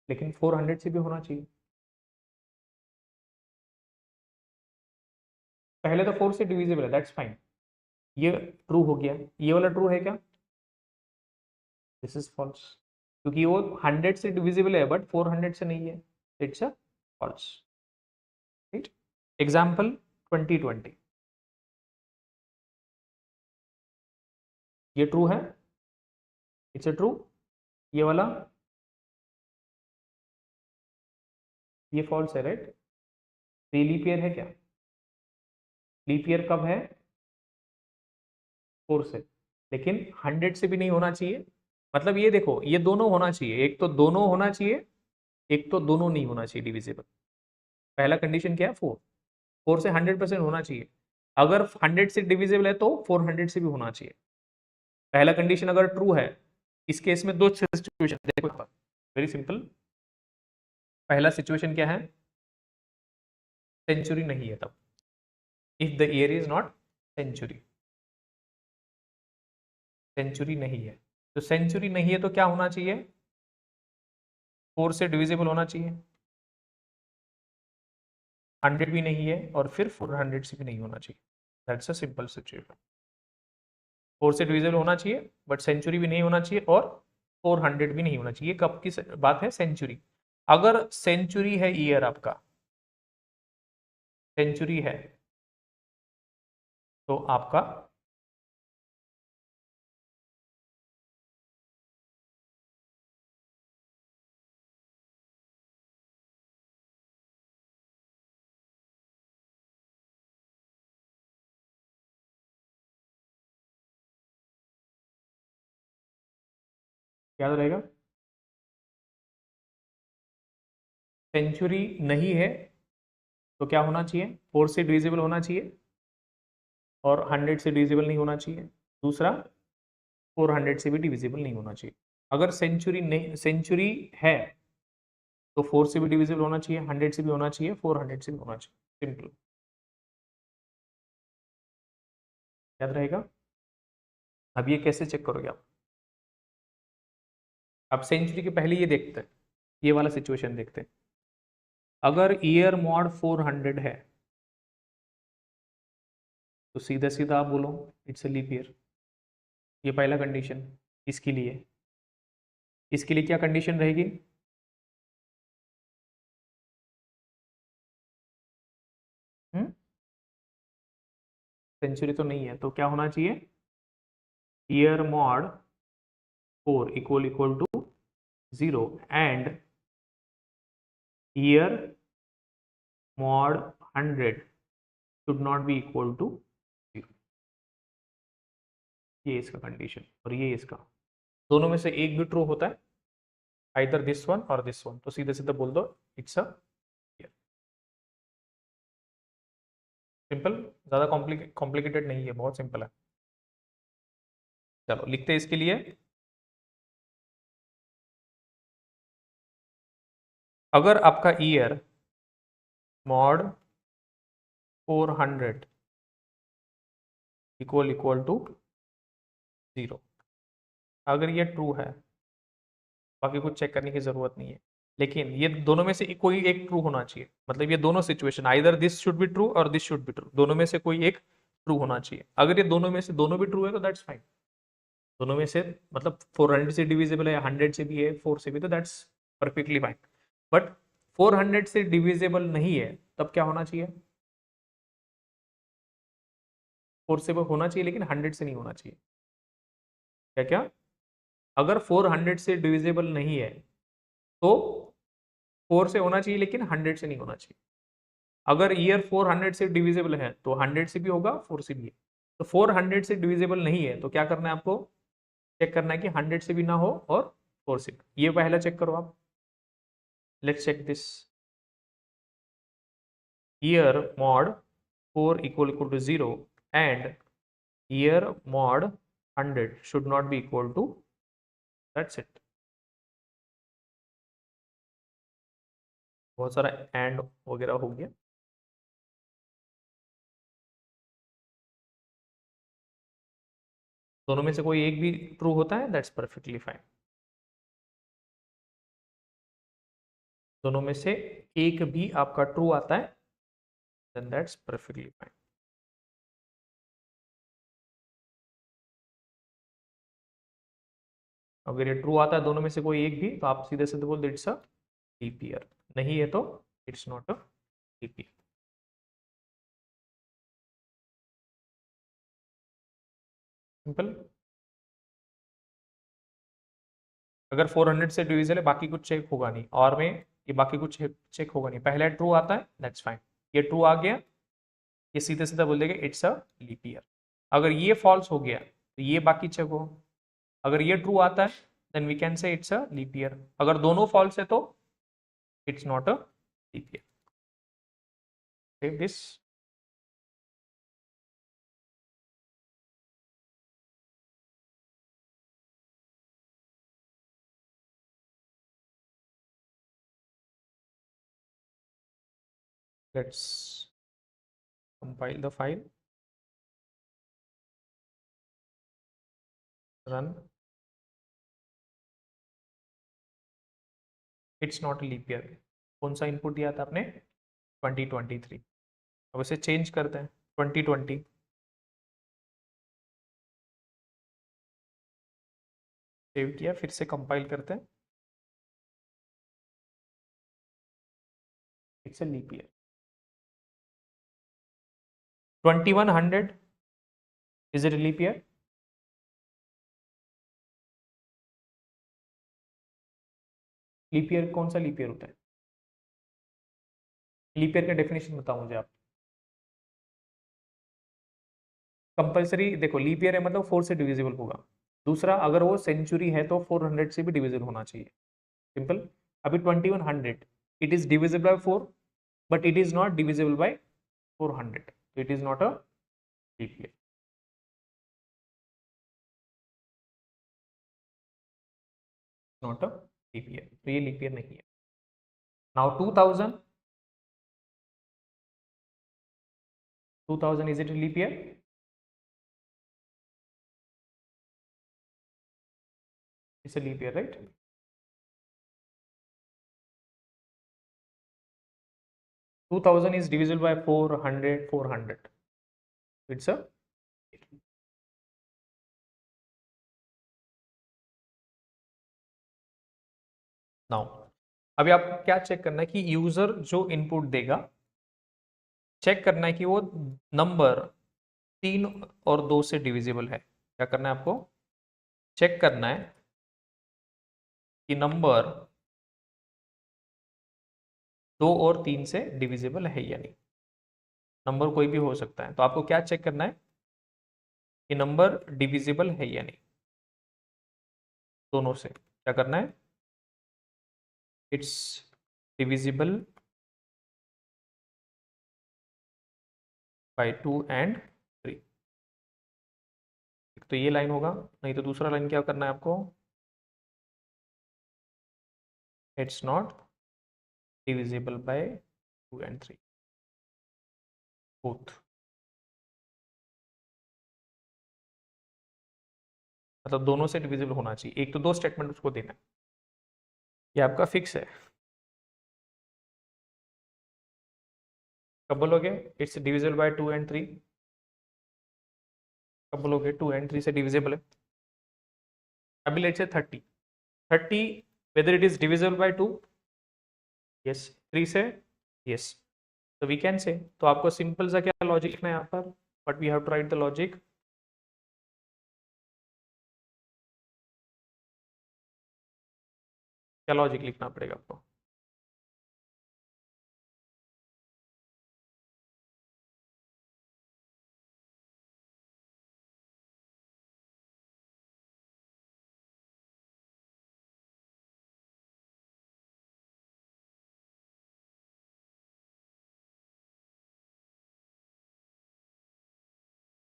लेकिन 400 से भी होना चाहिए। पहले तो 4 से डिविजिबल है, दैट्स फाइन, ये ट्रू हो गया। ये वाला ट्रू है क्या? दिस इज फॉल्स, क्योंकि वो 100 से डिविजिबल है बट 400 से नहीं है, it's a false. Right. Example 2020, ये ट्रू है, इट्स अ ट्रू। ये वाला, ये फॉल्स है, राइट। तो ये लीप ईयर है क्या? लीप ईयर कब है? 4 से, लेकिन 100 से भी नहीं होना चाहिए। मतलब ये देखो, ये दोनों होना चाहिए, एक तो दोनों होना चाहिए, एक तो दोनों नहीं होना चाहिए डिविजिबल। पहला कंडीशन क्या है? 4। 4 से 100% होना चाहिए। अगर 100 से डिविजिबल है तो 400 से भी होना चाहिए। पहला कंडीशन अगर ट्रू है, इस केस में दो सिचुएशन देखो, वेरी सिंपल। पहला सिचुएशन क्या है? सेंचुरी नहीं है तब, if the year is not century. Century नहीं है, तो सेंचुरी नहीं है तो क्या होना चाहिए? 4 से डिविजिबल होना चाहिए। 100 भी नहीं है और फिर 400 से भी नहीं होना चाहिए। That's a simple situation. 4 से डिविजिबल होना चाहिए बट सेंचुरी भी नहीं होना चाहिए और 400 भी नहीं होना चाहिए। कब की बात है? सेंचुरी। अगर सेंचुरी है ईयर आपका, सेंचुरी है, तो आपका याद रहेगा। सेंचुरी नहीं है तो क्या होना चाहिए? 4 से डिविजिबल होना चाहिए और 100 से डिविजिबल नहीं होना चाहिए। दूसरा, 400 से भी डिविजिबल नहीं होना चाहिए। अगर सेंचुरी नहीं, सेंचुरी है तो 4 से भी डिविजिबल होना चाहिए, 100 से भी होना चाहिए, 400 से भी होना चाहिए। सिंपल, याद रहेगा। अब ये कैसे चेक करोगे आप? अब सेंचुरी के पहले ये देखते हैं, ये वाला सिचुएशन देखते हैं। अगर ईयर मॉड 400 है तो सीधा सीधा आप बोलो इट्स अ लीप ईयर। ये पहला कंडीशन। इसके लिए, इसके लिए क्या कंडीशन रहेगी? सेंचुरी तो नहीं है तो क्या होना चाहिए? Year mod 4 equal to 0 and year mod 100 should not be equal to 0। ये इसका कंडीशन और ये इसका, दोनों में से एक भी ट्रू होता है, आइदर दिस वन और दिस वन, तो सीधे सीधे बोल दो इट्स अ ईयर। सिंपल, ज्यादा कॉम्प्लिकेटेड नहीं है, बहुत सिंपल है। चलो लिखते हैं इसके लिए। अगर आपका ईयर मॉड 400 इक्वल टू 0, अगर ये ट्रू है, बाकी कुछ चेक करने की जरूरत नहीं है, लेकिन ये दोनों में से कोई एक ट्रू होना चाहिए। मतलब ये दोनों situation, either this should be true और दिस शुड बी ट्रू, दोनों में से कोई एक ट्रू होना चाहिए। अगर ये दोनों में से दोनों भी ट्रू है तो दैट्स फाइन। दोनों में से मतलब 400 से डिविजिबल है, 100 से भी है, 4 से भी, तो दैट्स परफेक्टली फाइन। बट 400 से डिविजिबल नहीं है, तब क्या होना चाहिए? 4 से वो होना चाहिए लेकिन 100 से नहीं होना चाहिए। क्या क्या? अगर 400 से डिविजिबल नहीं है तो 4 से होना चाहिए, लेकिन 100 से नहीं होना चाहिए। अगर ईयर 400 से डिविजिबल है तो 100 से भी होगा, 4 से भी है। तो 400 से डिविजिबल नहीं है तो क्या करना है आपको, चेक करना है कि 100 से भी ना हो और 4 से भी। ये पहला चेक करो आप। Let's check this. Year mod 4 equal to 0 and year mod 100 should not be equal to, that's it. बहुत सारा एंड वगैरह हो गया। दोनों में से कोई एक भी ट्रू होता है, दैट्स परफेक्टली फाइन। दोनों में से एक भी आपका ट्रू आता है, देन दैट्स परफेक्टली फाइन। अगर ये ट्रू आता है दोनों में से कोई एक भी, तो आप सीधे सीधे बोल दो इट्स अ लीप ईयर। नहीं है तो it's not a leap year. Simple. अगर 400 से डिविजिबल है, बाकी कुछ चेक होगा नहीं, और में ये बाकी कुछ चेक होगा नहीं, पहले ट्रू आता है, दैट्स फाइन। ये ट्रू आ गया, ये सीधे सीधा बोल देगा इट्स अ लीप ईयर। अगर ये फॉल्स हो गया तो ये बाकी चेक हो। अगर ये ट्रू आता है then we can say it's a leap year. अगर दोनों फॉल्स है तो it's not a leap year. Save this. Let's compile the file, run. It's not leap year. कौन सा इनपुट दिया था आपने, 2023। अब इसे चेंज करते हैं 2020। सेव किया, फिर से कंपाइल करते हैं, it's a leap year. 2100 is it leap year? Leap year कौन सा लीप ईयर होता है? लीप ईयर का डेफिनेशन बताओ मुझे आप। कंपलसरी देखो, लीप ईयर है मतलब 4 से डिविजिबल होगा। दूसरा, अगर वो सेंचुरी है तो 400 से भी डिविजिबल होना चाहिए। सिंपल। अभी 2100 it is divisible by 4, but it is not divisible by 400, तो it is not a leap year. Not a leap year, तो ये लीप ईयर नहीं है। Now 2000 is it a leap year? It's a leap year, right? 2000 is divisible by 400, 400. It's a now. अभी आपको क्या check करना है कि यूजर जो इनपुट देगा, चेक करना है कि वो नंबर 3 और 2 से डिविजिबल है। क्या करना है आपको, चेक करना है कि नंबर 2 और 3 से डिविजिबल है या नहीं। नंबर कोई भी हो सकता है, तो आपको क्या चेक करना है कि नंबर डिविजिबल है या नहीं। दोनों से क्या करना है, इट्स डिविजिबल बाय 2 एंड 3। तो ये लाइन होगा, नहीं तो दूसरा लाइन क्या करना है आपको, it's not divisible by 2 and 3 both. मतलब दोनों से डिविजिबल होना चाहिए, एक तो दो स्टेटमेंट उसको देना है। ये आपका फिक्स है। कब बोलोगे इट्स डिविजिबल बाय 2 एंड 3? कब बोलोगे 2 एंड 3 से डिविजिबल है? अभी लेट्स से 30 whether it is divisible by 2, yes. 3 से, यस। तो वी कैन से, तो आपको सिंपल सा क्या लॉजिक लिखना है यहाँ पर, but we have to write the logic. क्या लॉजिक लिखना पड़ेगा आपको?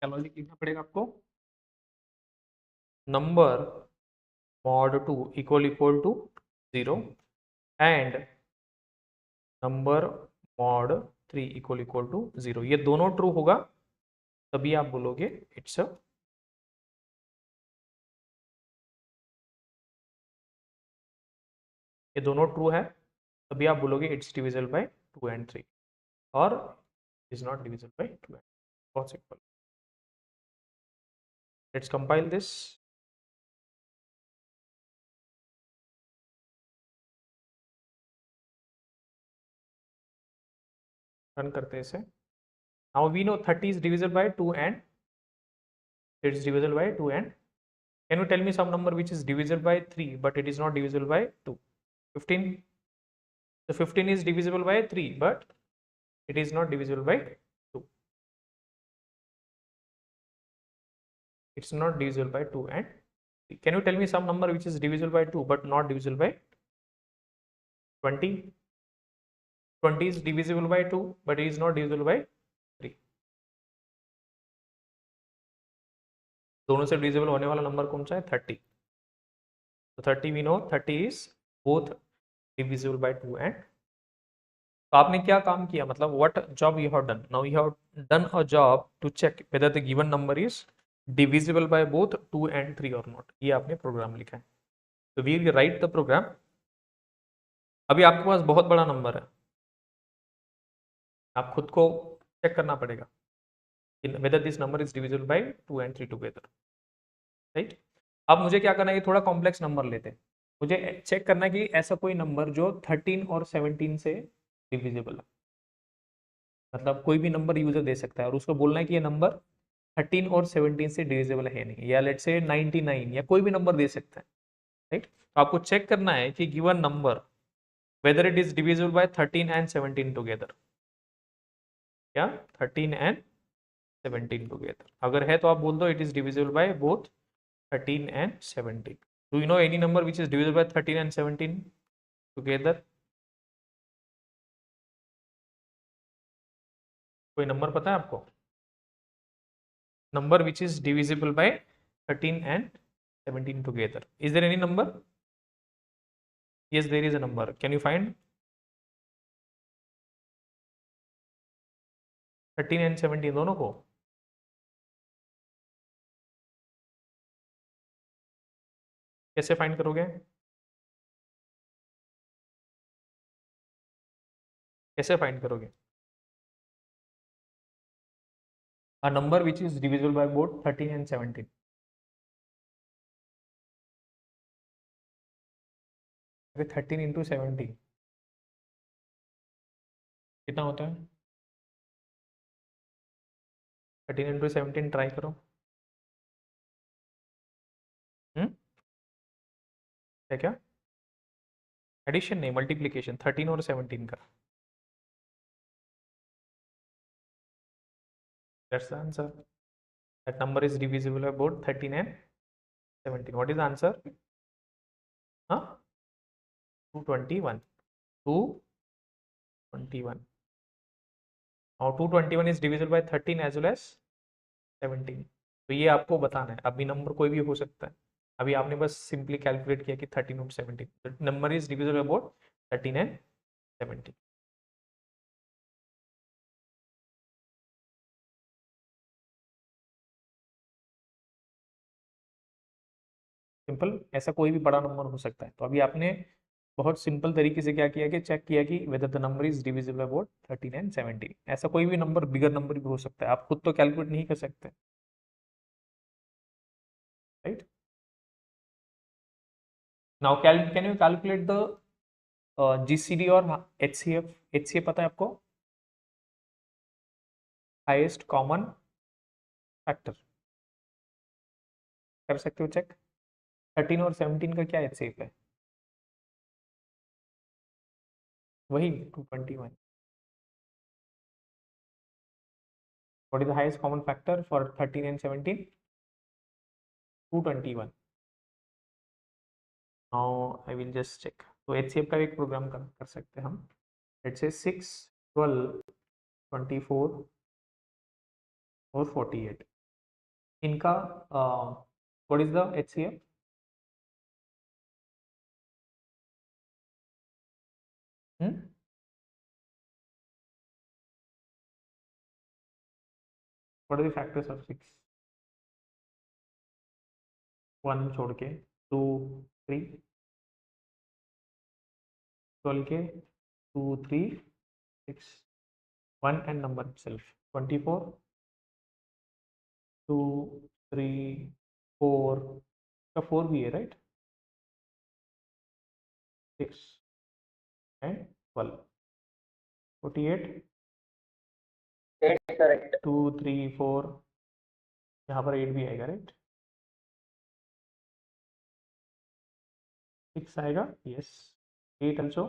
क्या लॉजिक लिखना पड़ेगा आपको? Number mod 2 equal to 0 and number mod 3 equal to 0, ये दोनों ट्रू होगा तभी आप बोलोगे इट्स अ, ये दोनों ट्रू है तभी आप बोलोगे इट्स डिविजिबल बाय 2 एंड 3, और is not divisible by 2 and, बहुत simple. Let's compile this, run करते हैं इसे। Now we know 30 is divisible by 2 and it's divisible by 2 and can you tell me some number which is divisible by 3 but it is not divisible by 2? 15. So 15 is divisible by 3 but it is not divisible by 2. It's not divisible by 2 and 3. Can you tell me some number which is divisible by 2 but not divisible by 20? 20 is divisible by 2 but it is not divisible by 3. दोनों से divisible होने वाला number कौन सा है? 30. तो 30 we know 30 is both divisible by 2 and, तो आपने क्या काम किया, मतलब what job you have done? Now you have done a job to check whether the given number is divisible by both 2 and 3 और नॉट, ये आपने प्रोग्राम लिखा है। तो we will write the program. अभी आपके पास बहुत बड़ा नंबर है, आप खुद को चेक करना पड़ेगा whether this number is divisible by 2 and 3 together, right? अब मुझे क्या करना है, ये थोड़ा कॉम्प्लेक्स नंबर लेते हैं, मुझे चेक करना है कि ऐसा कोई नंबर जो 13 और 17 से डिविजिबल है, मतलब कोई भी नंबर यूजर दे सकता है और उसको बोलना है कि ये नंबर 13 और 17 से डिविजिबल है नहीं, या लेट्स से 99 या कोई भी नंबर दे सकता है, राइट? तो आपको चेक करना है कि given number whether it is divisible bye 13 and 17 together, क्या 13 एंड 17 टुगेदर, अगर है तो आप बोल दो it is divisible by both 13 and 17. Do you know any number which is divisible by 13 and 17 together? कोई नंबर पता है आपको? Number which is divisible by 13 and 17 together. Is there any number? Yes, there is a number. Can you find 13 and 17 दोनों को? कैसे find करोगे? कैसे find करोगे? A number which is divisible by both 13 and 17. अरे 13 into 17 कितना होता है? 13 into 17 ट्राई करो। है क्या? एडिशन नहीं, मल्टीप्लीकेशन 13 और 17 का। That's the answer. That number is divisible by both 13 and 17. What is the answer? Huh? 221. 221. Now 221 is divisible by 13 as well as 17. तो ये आपको बताना है, अभी नंबर कोई भी हो सकता है, अभी आपने बस सिंपली कैलकुलेट किया कि 13 और 17, number is divisible by both 13 and 17। Simple, ऐसा कोई भी बड़ा नंबर हो सकता है। तो अभी आपने बहुत सिंपल तरीके से क्या किया कि चेक किया कि whether the number is divisible by both 13 and 17। ऐसा कोई भी नंबर, बिगर नंबर भी हो सकता है, आप खुद तो कैलकुलेट नहीं कर सकते, right? Now can you calculate the GCD और एचसीएफ? एचसीएफ पता है आपको? हाईएस्ट कॉमन फैक्टर, कर सकते हो चेक? 13 और 17 का क्या एचसीएफ है? वही 221. What is the highest common factor for 13 and 17? 221. Now I will just check. तो HCF का एक प्रोग्राम कर सकते हैं हम. Let's say 6, 12, 24 और 48. इनका what is the HCF? What are the factors of 6? 1 छोड़ के 2, 3, 12 के 2, 3, 6, 1 and number itself 24, 2, 3, 4 का 4 भी है राइट, 6 and 12, 48, 2, 3, 4, यहाँ पर 8 भी आएगा राइट, 6 आएगा, yes, 8 also,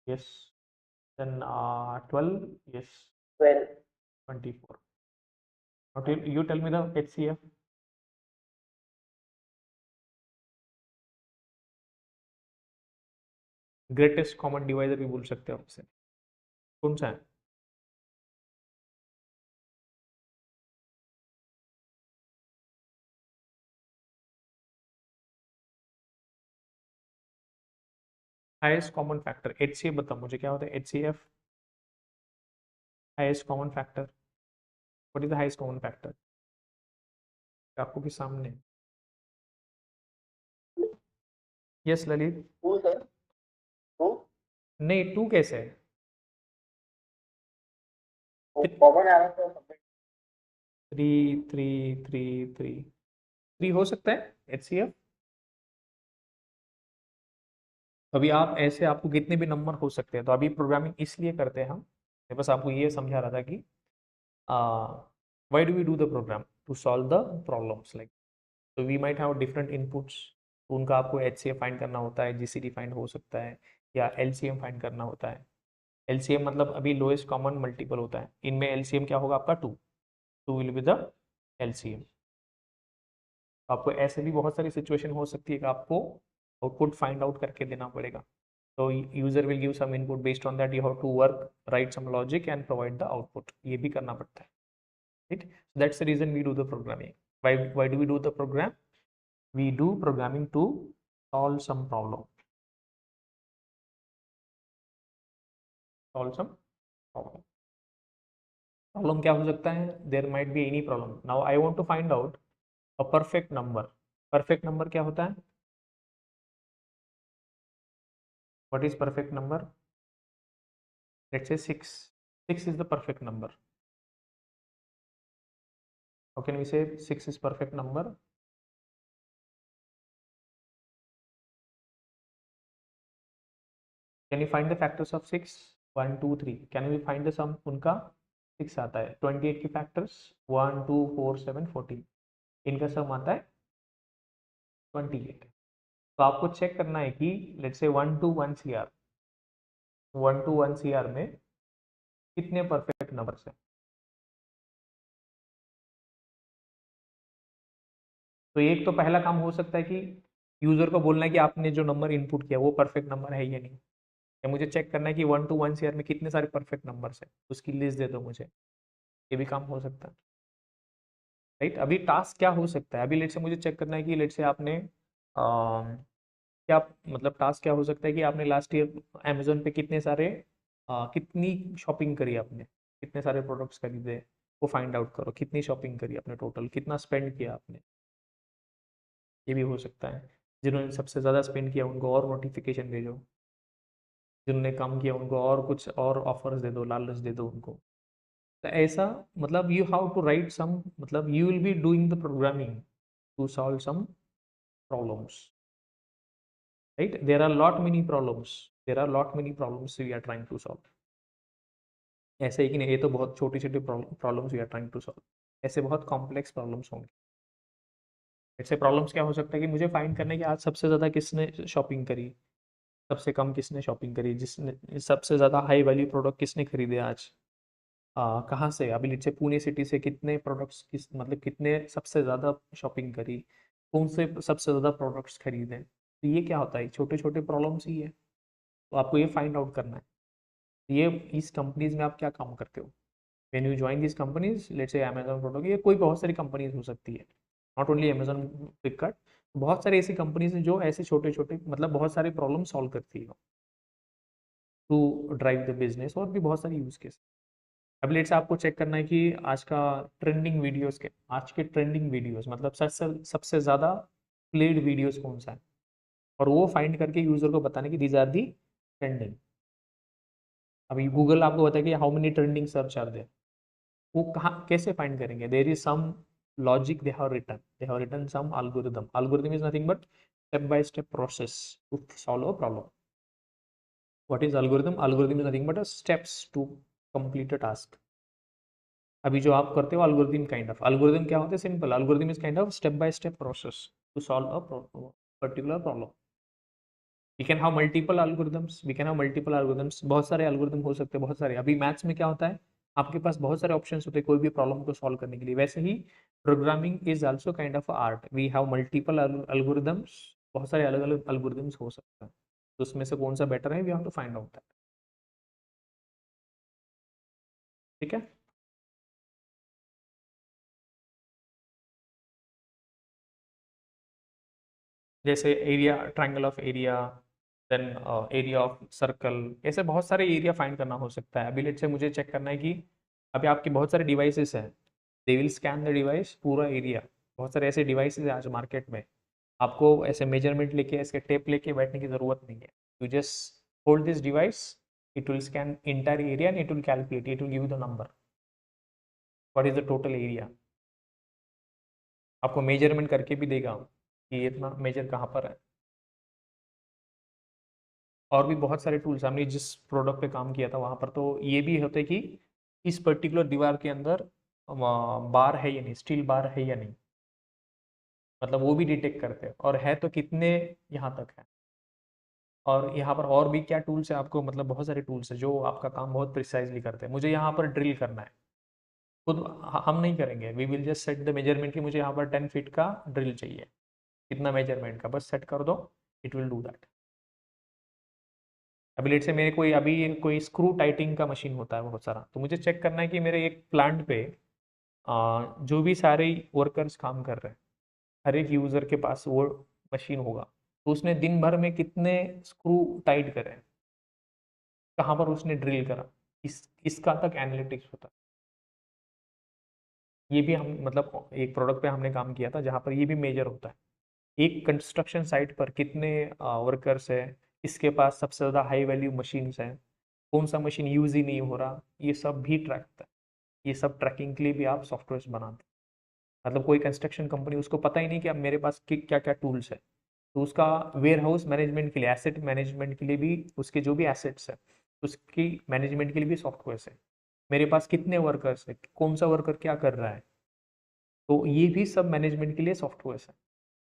yes, then 12, yes, 24. Now you tell me the HCF. Greatest common divisor भी बोल सकते हो आपसे, कौन सा है? हाईएस्ट कॉमन फैक्टर HCF बताओ मुझे क्या होता है HCF, highest common factor, what is the highest common factor आपको के सामने? यस ललित, 2 सर, 2 नहीं 2 कैसे है? कॉमन आ रहा है सर, 3 3 3 3 3 हो सकता है HCF. अभी आप ऐसे आपको कितने भी नंबर हो सकते हैं, तो अभी प्रोग्रामिंग इसलिए करते हैं हम, मैं बस आपको ये समझा रहा था कि why do we do the program to solve the problems, like तो we might have different inputs, उनका आपको HCF फाइंड करना होता है, GCD फाइंड हो सकता है, या LCM फाइंड करना होता है. LCM मतलब अभी लोएस्ट कॉमन मल्टीपल होता है, इनमें LCM क्या होगा आपका 2 विल बी द LCM. आपको ऐसे भी बहुत सारी सिचुएशन हो सकती है कि आपको आउटपुट फाइंड आउट करके देना पड़ेगा, तो user will give some input, based on that you have to work, write some logic and provide the output, ये भी करना पड़ता है, right. That's the reason we do the programming. Why do we do the program? We do programming to solve some problem. Solve some problem. Problem क्या हो सकता है? There might be any problem. Now I want to find out a perfect number. Perfect number क्या होता है? What is perfect number? Let's say 6. 6 is the perfect number. How can we say 6 is perfect number? Can you find the factors of 6? 1, 2, 3. Can we find the sum? उनका 6 आता है. 28 की factors 1, 2, 4, 7, 14. इनका सम आता है 28. तो आपको चेक करना है कि let's say 1 to 1 CR, 1 to 1 CR में कितने परफेक्ट नंबर्स हैं. तो एक तो पहला काम हो सकता है कि यूजर को बोलना है कि आपने जो नंबर इनपुट किया वो परफेक्ट नंबर है या नहीं, या मुझे चेक करना है कि 1 to 1 CR में कितने सारे परफेक्ट नंबर्स हैं, उसकी लिस्ट दे दो मुझे, ये भी काम हो सकता है, राइट. अभी टास्क क्या हो सकता है, अभी लेट से मुझे चेक करना है कि लेट से आपने क्या मतलब टास्क क्या हो सकता है कि आपने लास्ट ईयर अमेजोन पे कितने सारे कितनी शॉपिंग करी आपने, कितने सारे प्रोडक्ट्स खरीदे, वो फाइंड आउट करो, कितनी शॉपिंग करी आपने, टोटल कितना स्पेंड किया आपने, ये भी हो सकता है. जिन्होंने सबसे ज़्यादा स्पेंड किया उनको और नोटिफिकेशन भेजो, जिन्होंने कम किया उनको और कुछ और ऑफर्स दे दो, लालच दे दो उनको. तो ऐसा मतलब you have to write some, मतलब you will be doing the programming to solve some problems, right? There are lot many problems, there are lot many problems we are trying to solve. ऐसे ही कि नहीं, ये तो बहुत छोटी छोटी problems we are trying to solve, ऐसे बहुत कॉम्प्लेक्स प्रॉब्लम्स होंगे. ऐसे प्रॉब्लम्स क्या हो सकता है कि मुझे फाइंड करना है कि आज सबसे ज़्यादा किसने शॉपिंग करी, सबसे कम किसने शॉपिंग करी, जिसने सबसे ज़्यादा हाई वैल्यू प्रोडक्ट किसने खरीदे आज, कहाँ से, अभी लेट्स से पुणे सिटी से कितने प्रोडक्ट्स, किस मतलब कितने सबसे ज़्यादा शॉपिंग करी, कौन से सबसे ज़्यादा प्रोडक्ट्स खरीदे। तो ये क्या होता है, छोटे छोटे प्रॉब्लम्स ही है, तो आपको ये फाइंड आउट करना है। ये इस कंपनीज में आप क्या काम करते हो, when you join this companies, let's say Amazon product, ये कोई बहुत सारी कंपनीज हो सकती है, नॉट ओनली अमेजोन, फ्लिपकार्ट, बहुत सारी ऐसी कंपनीज हैं जो ऐसे छोटे छोटे मतलब बहुत सारे प्रॉब्लम सॉल्व करती है टू ड्राइव द बिजनेस, और भी बहुत सारी यूज केस। अब लेट्स आपको चेक करना है कि आज का ट्रेंडिंग वीडियोस के, आज के ट्रेंडिंग वीडियोस मतलब सबसे ज़्यादा प्लेड वीडियोस कौन सा है, और वो फाइंड करके यूजर को बताने की दीज आर दी ट्रेंडिंग। अभी गूगल आपको बताए कि how many trending search are there, वो कहाँ कैसे फाइंड करेंगे, there is some logic they have written some algorithm is nothing but step by step process to solve a problem. What is algorithm is nothing but a steps to complete a task. अभी जो आप करते हो algorithm क्या होते हैं, simple, algorithm is kind of step by step process to solve a particular problem. We can have multiple algorithms, बहुत सारे algorithm हो सकते हैं, बहुत सारे। अभी मैथ्स में क्या होता है, आपके पास बहुत सारे ऑप्शंस होते हैं कोई भी प्रॉब्लम को सॉल्व करने के लिए, वैसे ही programming is also kind of art, we have multiple algorithms, बहुत सारे अलग अलग algorithms हो सकते हैं, तो उसमें से कौन सा बेटर है, we have to find out that. ठीक है। जैसे area, triangle of area, then area of circle, ऐसे बहुत सारे एरिया फाइंड करना हो सकता है। अभी लेट से मुझे चेक करना है कि अभी आपके बहुत सारे डिवाइसेस हैं, they will scan the device पूरा एरिया, बहुत सारे ऐसे डिवाइसेस हैं आज मार्केट में, आपको ऐसे मेजरमेंट लेके ऐसे टेप लेके बैठने की ज़रूरत नहीं है, you just hold this device, it will scan entire area and it will calculate, it will give the number what is the total area, आपको मेजरमेंट करके भी देगा कि ये इतना मेजर कहाँ पर है। और भी बहुत सारे टूल्स, हमने जिस प्रोडक्ट पे काम किया था वहाँ पर तो ये भी होता है कि इस पर्टिकुलर दीवार के अंदर बार है या नहीं, स्टील बार है या नहीं, मतलब वो भी डिटेक्ट करते हैं, और है तो कितने यहाँ तक है। और यहाँ पर और भी क्या टूल्स है, आपको मतलब बहुत सारे टूल्स है जो आपका काम बहुत प्रिसाइजली करते हैं। मुझे यहाँ पर ड्रिल करना है, खुद हम नहीं करेंगे, we will just set the measurement कि मुझे यहाँ पर 10 फीट का ड्रिल चाहिए, कितना मेजरमेंट का, बस सेट कर दो, इट विल डू दैट। अभी लेट से मेरे कोई स्क्रू टाइटिंग का मशीन होता है बहुत सारा, तो मुझे चेक करना है कि मेरे एक प्लांट पे जो भी सारे वर्कर्स काम कर रहे हैं, हर एक यूज़र के पास वो मशीन होगा, तो उसने दिन भर में कितने स्क्रू टाइट करे, कहाँ पर उसने ड्रिल करा, इसका तक एनालिटिक्स होता है। ये भी हम मतलब एक प्रोडक्ट पे हमने काम किया था जहाँ पर ये भी मेजर होता है, एक कंस्ट्रक्शन साइट पर कितने वर्कर्स है, इसके पास सबसे ज़्यादा हाई वैल्यू मशीन्स हैं, कौन सा मशीन यूज़ ही नहीं हो रहा, ये सब भी ट्रैक होता है। ये सब ट्रैकिंग के लिए भी आप सॉफ्टवेयर बनाते हैं, मतलब कोई कंस्ट्रक्शन कंपनी उसको पता ही नहीं कि अब मेरे पास क्या क्या टूल्स है, तो उसका वेयर हाउस मैनेजमेंट के लिए, एसेट मैनेजमेंट के लिए भी, उसके जो भी एसेट्स है उसकी मैनेजमेंट के लिए भी सॉफ्टवेयर है, मेरे पास कितने वर्कर्स है, कौन सा वर्कर क्या कर रहा है, तो ये भी सब मैनेजमेंट के लिए सॉफ्टवेयर है।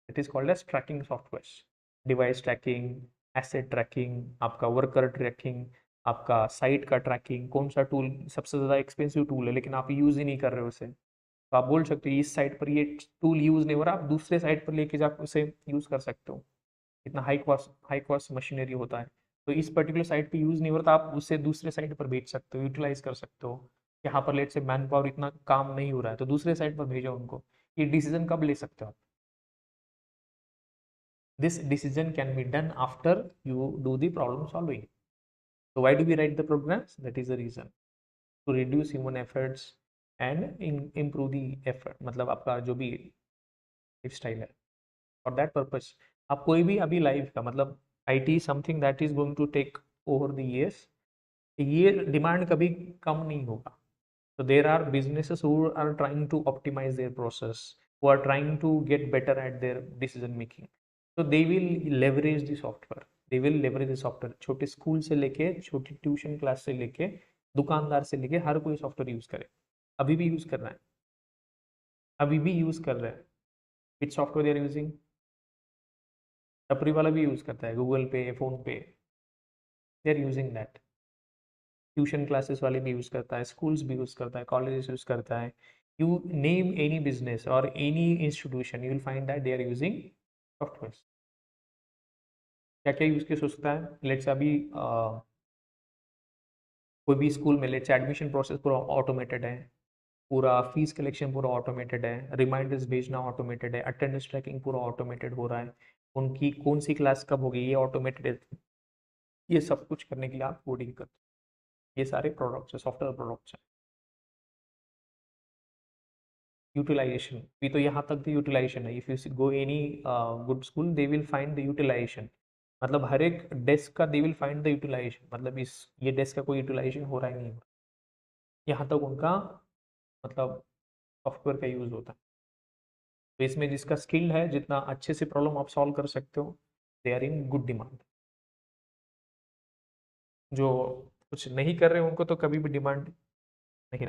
It is called as tracking software, device tracking, asset tracking, आपका वर्कर ट्रैकिंग, आपका साइट का ट्रैकिंग, कौन सा टूल सबसे ज़्यादा एक्सपेंसिव टूल है लेकिन आप यूज़ ही नहीं कर रहे हो उसे, तो आप बोल सकते हो इस साइट पर ये टूल यूज़ नहीं हो रहा, आप दूसरे साइट पर लेके जा उसे यूज़ कर सकते हो, इतना हाई कॉस्ट मशीनरी होता है, तो इस पर्टिकुलर साइट पे यूज़ नहीं हो रहा, तो आप उसे दूसरे साइट पर भेज सकते हो, यूटिलाइज कर सकते हो। यहाँ पर लेट से मैन पावर इतना काम नहीं हो रहा है तो दूसरे साइट पर भेजो उनको। ये डिसीजन कब ले सकते हो आप, this decision can be done after you do the problem solving. So why do we write the programs? That is the reason, to reduce human efforts and improve the effort, मतलब आपका जो भी lifestyle है, for that purpose. आप कोई भी अभी life का मतलब IT something that is going to take over the years, ये डिमांड कभी कम नहीं होगा। So there are businesses who are trying to optimize their process, who are trying to get better at their decision making. So they will leverage the software. They will leverage the software. छोटे school से लेके छोटी tuition class से लेके दुकानदार से लेके हर कोई सॉफ्टवेयर यूज करे, अभी भी यूज कर रहा है, अभी भी यूज कर रहा है। Which software they are using, टपरी वाला भी यूज करता है, Google Pay, PhonePe, they are using that. Tuition classes वाले भी यूज़ करता है, स्कूल्स भी यूज़ करता है, कॉलेजेस यूज़ करता है। यू नेम एनी बिजनेस और any institution, you will find that they are using software. क्या क्या यूज़ केस हो सकता है? लेट्स अभी कोई भी स्कूल में लेट्स एडमिशन प्रोसेस पूरा ऑटोमेटेड है, पूरा फीस कलेक्शन पूरा ऑटोमेटेड है, रिमाइंडर्स भेजना ऑटोमेटेड है, अटेंडेंस ट्रैकिंग पूरा ऑटोमेटेड हो रहा है, उनकी कौन सी क्लास कब होगी ये ऑटोमेटेड है। ये सब कुछ करने के लिए आप कोडिंग करते हो। ये सारे प्रोडक्ट्स है, सॉफ्टवेयर प्रोडक्ट्स हैं। यूटिलाइजेशन भी तो यहाँ तक भी यूटिलाइजेशन है। If you go any good school they will find the utilization, मतलब हर एक डेस्क का they will find the utilization, मतलब इस ये डेस्क का कोई यूटिलाइजेशन हो रहा है नहीं हो रहा, यहाँ तक उनका मतलब सॉफ्टवेयर का यूज़ होता है। तो इसमें जिसका स्किल्ड है, जितना अच्छे से प्रॉब्लम आप सॉल्व कर सकते हो, they are in good demand. जो कुछ नहीं कर रहे उनको तो कभी भी डिमांड नहीं